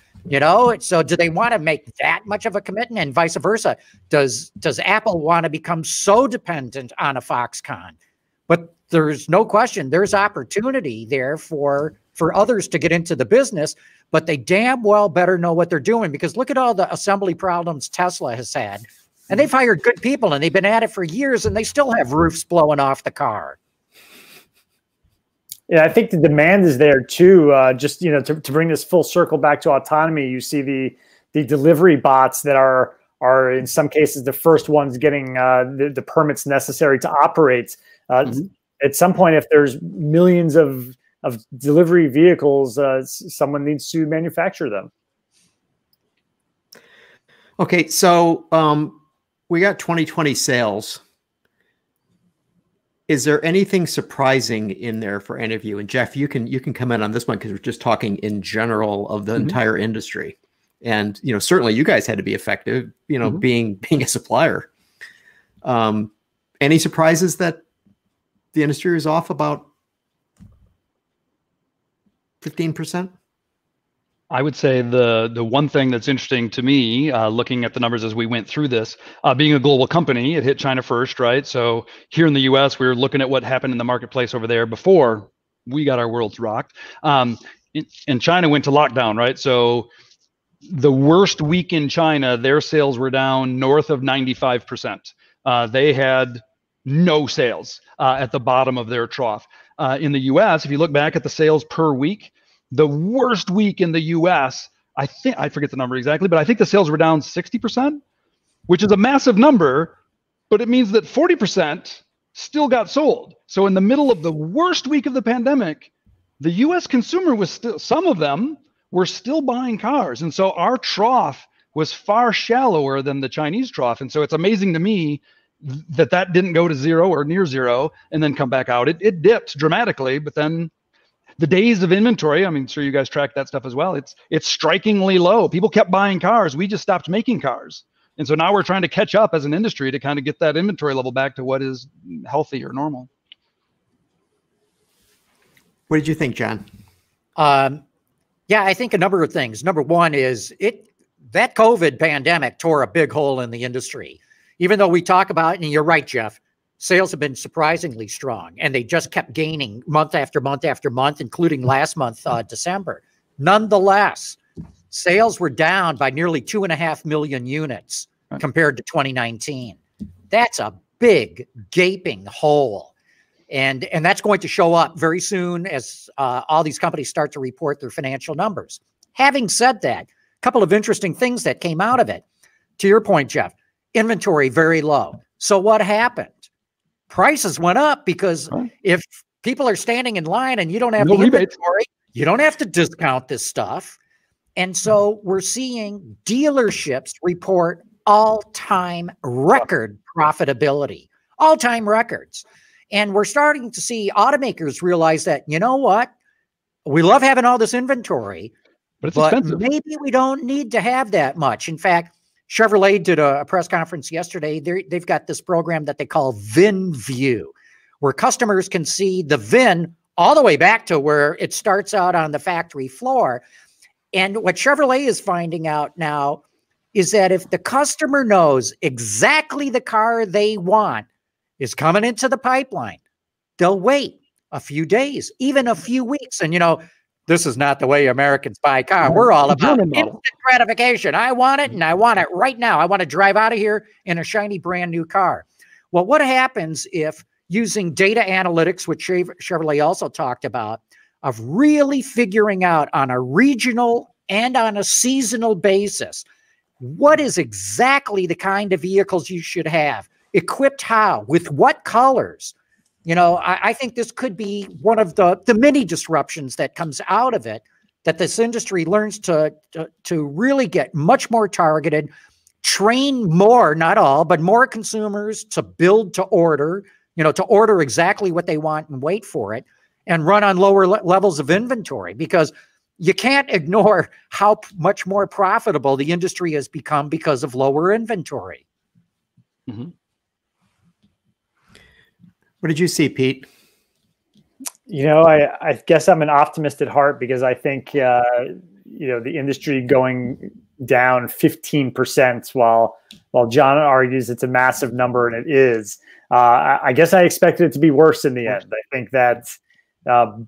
So do they want to make that much of a commitment, and vice versa? Does Apple want to become so dependent on a Foxconn? But there's no question there's opportunity there for others to get into the business, but they damn well better know what they're doing, because look at all the assembly problems Tesla has had, and they've hired good people and they've been at it for years and they still have roofs blowing off the car. Yeah, I think the demand is there too. Just to bring this full circle back to autonomy, you see the delivery bots that are in some cases the first ones getting the permits necessary to operate. At some point, if there's millions of delivery vehicles, someone needs to manufacture them. Okay, so we got 2020 sales. Is there anything surprising in there for any of you? And Jeff, you can comment on this one, because we're just talking in general of the entire industry. And certainly you guys had to be effective, being a supplier. Any surprises that the industry is off about 15%? I would say the one thing that's interesting to me, looking at the numbers as we went through this, being a global company, it hit China first, right? So here in the U.S., we were looking at what happened in the marketplace over there before we got our worlds rocked. And China went to lockdown, right? So the worst week in China, their sales were down north of 95%. They had no sales at the bottom of their trough. In the U.S., if you look back at the sales per week, the worst week in the US, I forget the number exactly, but I think the sales were down 60%, which is a massive number, but it means that 40% still got sold. So in the middle of the worst week of the pandemic, the US consumer was still, some of them were still buying cars. And so our trough was far shallower than the Chinese trough. And so it's amazing to me that didn't go to zero or near zero and then come back out. It dipped dramatically, but then the days of inventory, I'm sure you guys track that stuff as well. It's strikingly low. People kept buying cars. We just stopped making cars. And so now we're trying to catch up as an industry to kind of get that inventory level back to what is healthy or normal. What did you think, John? Yeah, I think a number of things. Number one is that COVID pandemic tore a big hole in the industry. Even though we talk about it, and you're right, Jeff, sales have been surprisingly strong, and they just kept gaining month after month after month, including last month, December. Nonetheless, sales were down by nearly 2.5 million units compared to 2019. That's a big gaping hole. And that's going to show up very soon as all these companies start to report their financial numbers. Having said that, a couple of interesting things that came out of it. To your point, Jeff, inventory very low. So what happened? Prices went up, because if people are standing in line and you don't have the inventory, you don't have to discount this stuff. And so we're seeing dealerships report all-time record profitability, all-time records. And we're starting to see automakers realize that, you know what? We love having all this inventory, but maybe we don't need to have that much. In fact, Chevrolet did a press conference yesterday. They've got this program that they call VIN View, where customers can see the VIN all the way back to where it starts out on the factory floor. And what Chevrolet is finding out now is that if the customer knows exactly the car they want is coming into the pipeline, they'll wait a few days, even a few weeks. And, this is not the way Americans buy cars. We're all about instant gratification. I want it, and I want it right now. I want to drive out of here in a shiny brand new car. Well, what happens if using data analytics, which Chevrolet also talked about, of really figuring out on a regional and on a seasonal basis, what is exactly the kind of vehicles you should have, equipped how, with what colors? I think this could be one of the many disruptions that comes out of it, that this industry learns to really get much more targeted, train more, not all, but more consumers to build to order, to order exactly what they want and wait for it, and run on lower levels of inventory, because you can't ignore how much more profitable the industry has become because of lower inventory. Mm-hmm. What did you see, Pete? I guess I'm an optimist at heart, because I think, the industry going down 15% while John argues it's a massive number, and it is. I guess I expected it to be worse in the end. I think that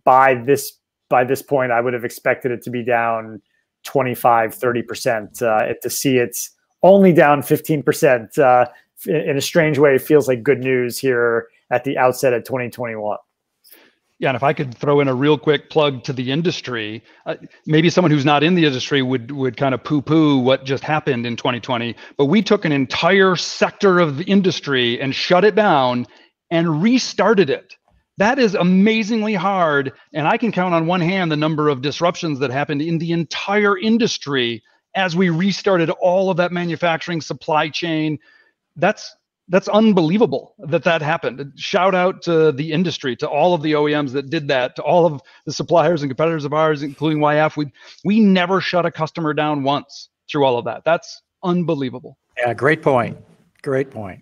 by this point, I would have expected it to be down 25, 30%. To see it's only down 15%, in a strange way, it feels like good news here at the outset of 2021. Yeah, and if I could throw in a real quick plug to the industry, maybe someone who's not in the industry would kind of poo-poo what just happened in 2020, but we took an entire sector of the industry and shut it down and restarted it. That is amazingly hard, and I can count on one hand the number of disruptions that happened in the entire industry as we restarted all of that manufacturing supply chain. That's unbelievable that happened. Shout out to the industry, to all of the OEMs that did that, to all of the suppliers and competitors of ours, including YF. We never shut a customer down once through all of that. That's unbelievable. Yeah, great point. Great point.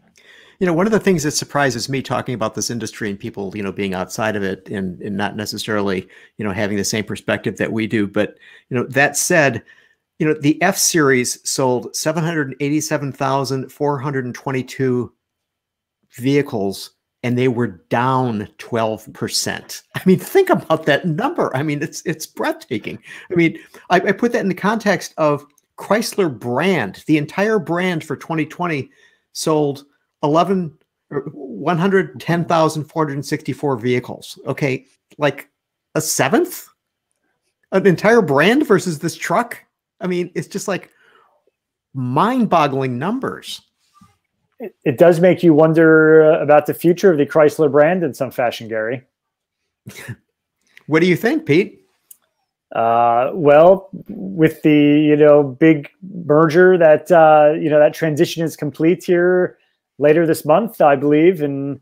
One of the things that surprises me talking about this industry and people, being outside of it and not necessarily, having the same perspective that we do. But, that said, the F series sold 787,422 vehicles, and they were down 12%. I mean, think about that number. I mean, it's breathtaking. I mean, I put that in the context of Chrysler brand. The entire brand for 2020 sold 110,464 vehicles. Okay, like a seventh? An entire brand versus this truck? I mean, it's just like mind-boggling numbers. It does make you wonder about the future of the Chrysler brand in some fashion, Gary. What do you think, Pete? Well, with the big merger that that transition is complete here later this month, I believe, and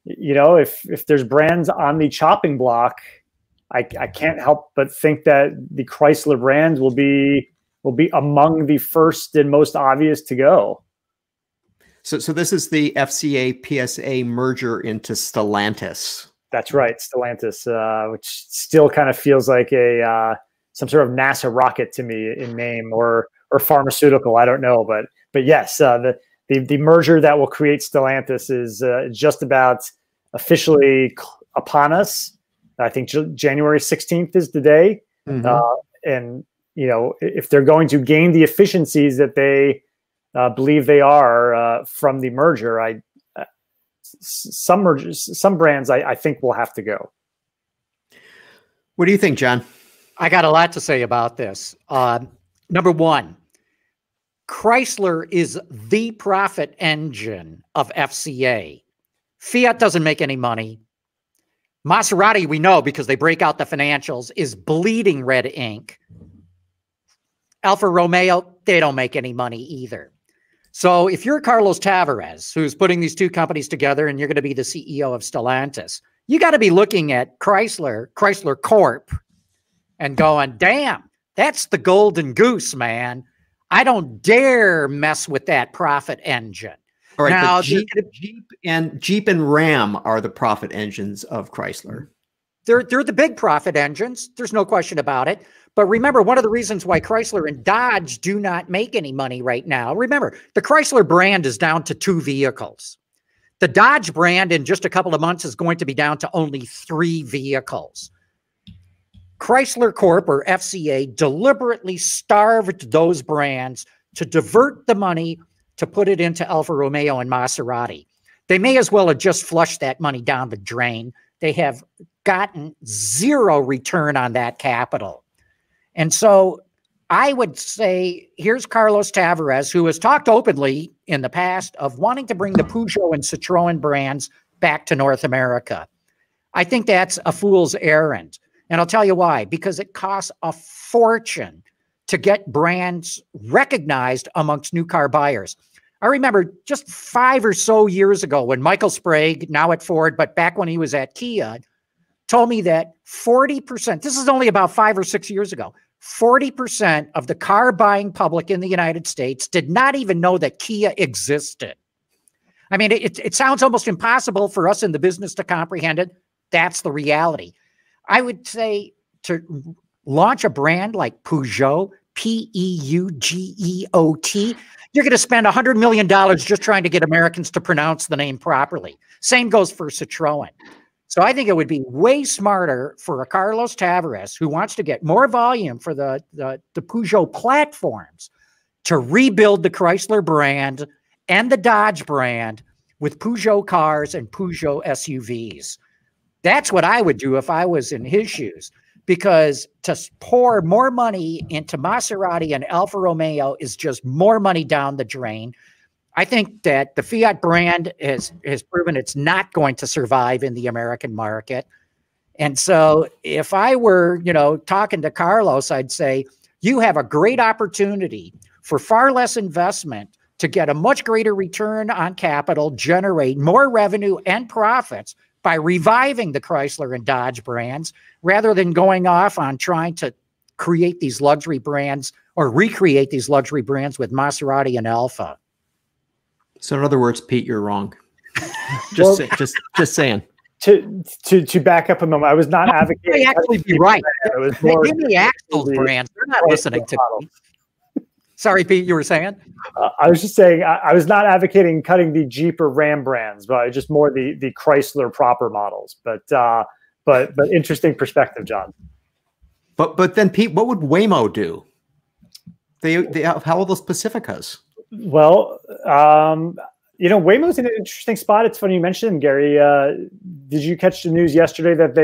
if there's brands on the chopping block, I can't help but think that the Chrysler brand will be among the first and most obvious to go. So this is the FCA PSA merger into Stellantis. That's right, Stellantis, which still kind of feels like some sort of NASA rocket to me in name, or pharmaceutical. I don't know, but yes, the merger that will create Stellantis is just about officially upon us. I think January 16th is the day, and if they're going to gain the efficiencies that they believe they are from the merger, some brands I think will have to go. What do you think, John? I got a lot to say about this. Number one, Chrysler is the profit engine of FCA. Fiat doesn't make any money. Maserati, we know because they break out the financials, is bleeding red ink. Alfa Romeo, they don't make any money either. So if you're Carlos Tavares, who's putting these two companies together and you're going to be the CEO of Stellantis, you got to be looking at Chrysler Corp, and going, damn, that's the golden goose, man. I don't dare mess with that profit engine. All right, now, Jeep and Ram are the profit engines of Chrysler. They're the big profit engines. There's no question about it. But remember, one of the reasons why Chrysler and Dodge do not make any money right now, remember, the Chrysler brand is down to 2 vehicles. The Dodge brand in just a couple of months is going to be down to only 3 vehicles. Chrysler Corp, or FCA, deliberately starved those brands to divert the money to put it into Alfa Romeo and Maserati. They may as well have just flushed that money down the drain. They have gotten 0 return on that capital. And so I would say, here's Carlos Tavares, who has talked openly in the past of wanting to bring the Peugeot and Citroën brands back to North America. I think that's a fool's errand. And I'll tell you why. Because it costs a fortune to get brands recognized amongst new car buyers. I remember just 5 or so years ago when Michael Sprague, now at Ford, but back when he was at Kia, told me that 40%, this is only about 5 or 6 years ago, 40% of the car buying public in the United States did not even know that Kia existed. I mean, it sounds almost impossible for us in the business to comprehend it. That's the reality. I would say to launch a brand like Peugeot, P-E-U-G-E-O-T, you're going to spend $100 million just trying to get Americans to pronounce the name properly. Same goes for Citroën. So I think it would be way smarter for a Carlos Tavares who wants to get more volume for the Peugeot platforms to rebuild the Chrysler brand and the Dodge brand with Peugeot cars and Peugeot SUVs. That's what I would do if I was in his shoes, because to pour more money into Maserati and Alfa Romeo is just more money down the drain. I think that the Fiat brand has proven it's not going to survive in the American market. And so if I were, talking to Carlos, I'd say, you have a great opportunity for far less investment to get a much greater return on capital, generate more revenue and profits by reviving the Chrysler and Dodge brands, rather than going off on trying to create these luxury brands or recreate these luxury brands with Maserati and Alfa. So in other words, Pete, you're wrong. Just saying. To back up a moment, I was not advocating. They actually be right. It was more give me Axle's brands. They're not listening to me. Sorry, Pete, you were saying? I was just saying I was not advocating cutting the Jeep or Ram brands, but just more the Chrysler proper models. But interesting perspective, John. But then, Pete, what would Waymo do? They have all those Pacificas. Well, Waymo's in an interesting spot. It's funny you mentioned them, Gary. Did you catch the news yesterday that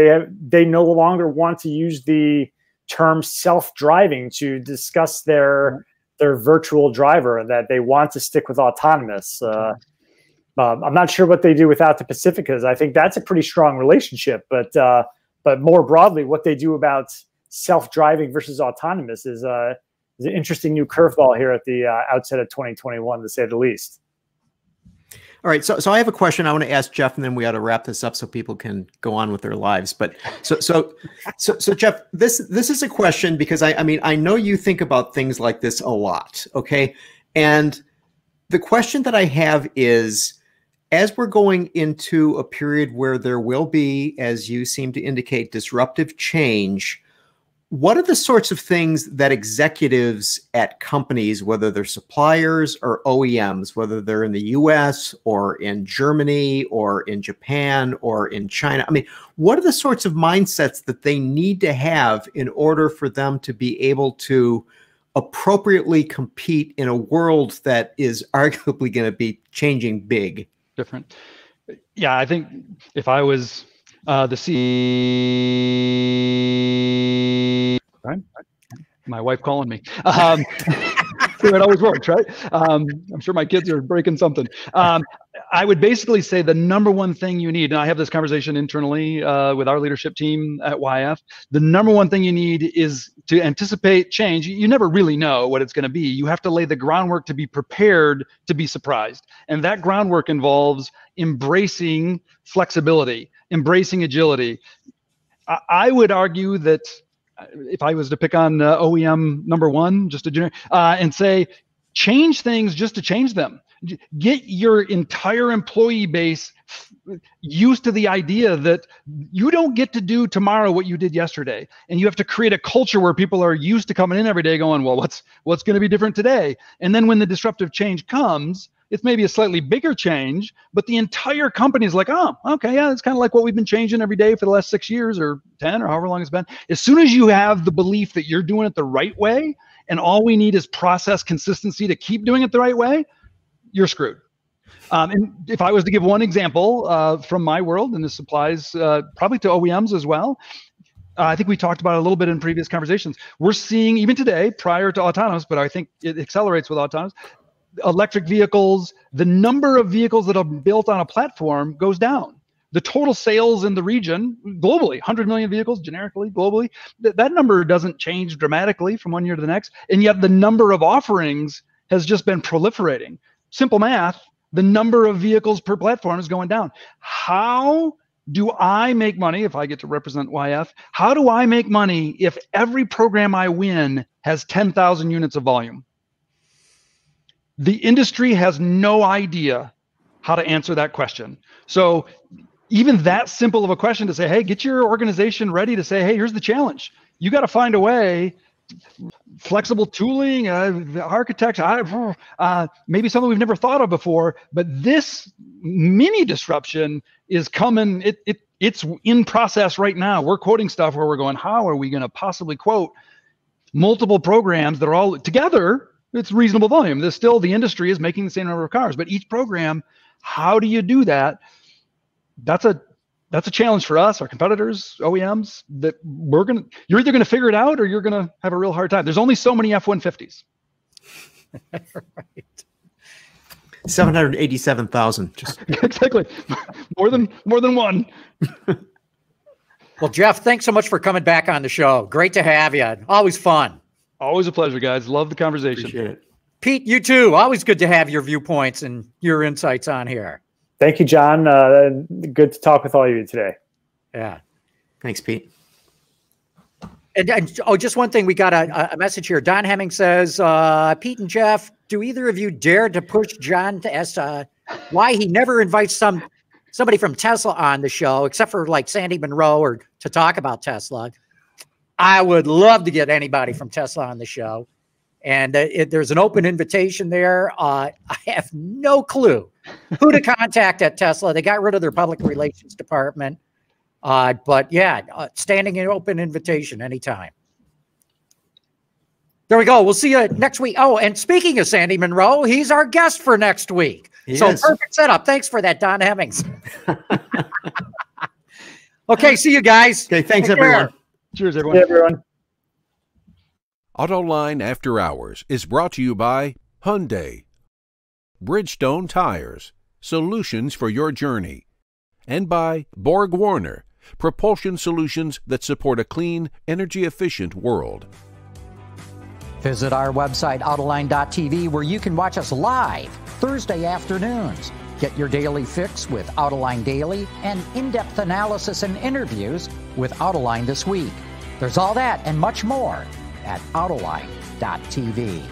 they no longer want to use the term self-driving to discuss their virtual driver, and that they want to stick with autonomous? I'm not sure what they do without the Pacificas. I think that's a pretty strong relationship, but more broadly, what they do about self-driving versus autonomous is an interesting new curveball here at the outset of 2021, to say the least. All right, so I have a question I want to ask Jeff, and then we ought to wrap this up so people can go on with their lives. But so Jeff, this is a question because I mean I know you think about things like this a lot, okay? And the question that I have is, as we're going into a period where there will be, as you seem to indicate, disruptive change, what are the sorts of things that executives at companies, whether they're suppliers or OEMs, whether they're in the US or in Germany or in Japan or in China, I mean, what are the sorts of mindsets that they need to have in order for them to be able to appropriately compete in a world that is arguably going to be changing big? Different. Yeah, I think if I was the CEO, right? My wife calling me. It always works, right? I'm sure my kids are breaking something. I would basically say the number one thing you need, and I have this conversation internally with our leadership team at YF, the number one thing you need is to anticipate change. You never really know what it's going to be. You have to lay the groundwork to be prepared to be surprised. And that groundwork involves embracing flexibility, embracing agility. I would argue that if I was to pick on OEM number one, just a generic, and say, change things just to change them. Get your entire employee base used to the idea that you don't get to do tomorrow what you did yesterday, and you have to create a culture where people are used to coming in every day going, well, what's going to be different today? And then when the disruptive change comes, it's maybe a slightly bigger change, but the entire company is like, oh, okay, yeah, it's kind of like what we've been changing every day for the last 6 years or 10 or however long it's been. As soon as you have the belief that you're doing it the right way, and all we need is process consistency to keep doing it the right way, you're screwed. And if I was to give one example from my world, and this applies probably to OEMs as well, I think we talked about it a little bit in previous conversations. We're seeing, even today, prior to autonomous, but I think it accelerates with autonomous, electric vehicles, the number of vehicles that are built on a platform goes down. The total sales in the region globally, 100 million vehicles generically, globally, that number doesn't change dramatically from one year to the next. And yet the number of offerings has just been proliferating. Simple math, the number of vehicles per platform is going down. How do I make money if I get to represent YF? How do I make money if every program I win has 10,000 units of volume? The industry has no idea how to answer that question. So even that simple of a question to say, hey, get your organization ready to say, hey, here's the challenge. You got to find a way, flexible tooling, architects, maybe something we've never thought of before, but this mini disruption is coming. It's in process right now. We're quoting stuff where we're going, how are we going to possibly quote multiple programs that are all together? It's reasonable volume. There's still, the industry is making the same number of cars, but each program, how do you do that? That's a challenge for us, our competitors, OEMs, that you're either gonna figure it out or you're gonna have a real hard time. There's only so many F-150s. Right. 787,000. Exactly. More than one. Well, Jeff, thanks so much for coming back on the show. Great to have you. Always fun. Always a pleasure, guys. Love the conversation. Appreciate it. Pete, you too. Always good to have your viewpoints and your insights on here. Thank you, John. Good to talk with all of you today. Yeah. Thanks, Pete. And just one thing. We got a message here. Don Hemming says, Pete and Jeff, do either of you dare to push John to ask why he never invites somebody from Tesla on the show, except for like Sandy Monroe, or to talk about Tesla? I would love to get anybody from Tesla on the show. And there's an open invitation there. I have no clue who to contact at Tesla. They got rid of their public relations department. But yeah, standing an open invitation anytime. There we go. We'll see you next week. Oh, and speaking of Sandy Monroe, he's our guest for next week. Perfect setup. Thanks for that, Don Hemmings. Okay, see you guys. Okay, thanks, everyone. Cheers, everyone. Hey, everyone. Autoline After Hours is brought to you by Hyundai, Bridgestone Tires, solutions for your journey, and by BorgWarner, propulsion solutions that support a clean, energy-efficient world. Visit our website, Autoline.tv, where you can watch us live Thursday afternoons. Get your daily fix with Autoline Daily and in-depth analysis and interviews with Autoline This Week. There's all that and much more at Autoline.tv.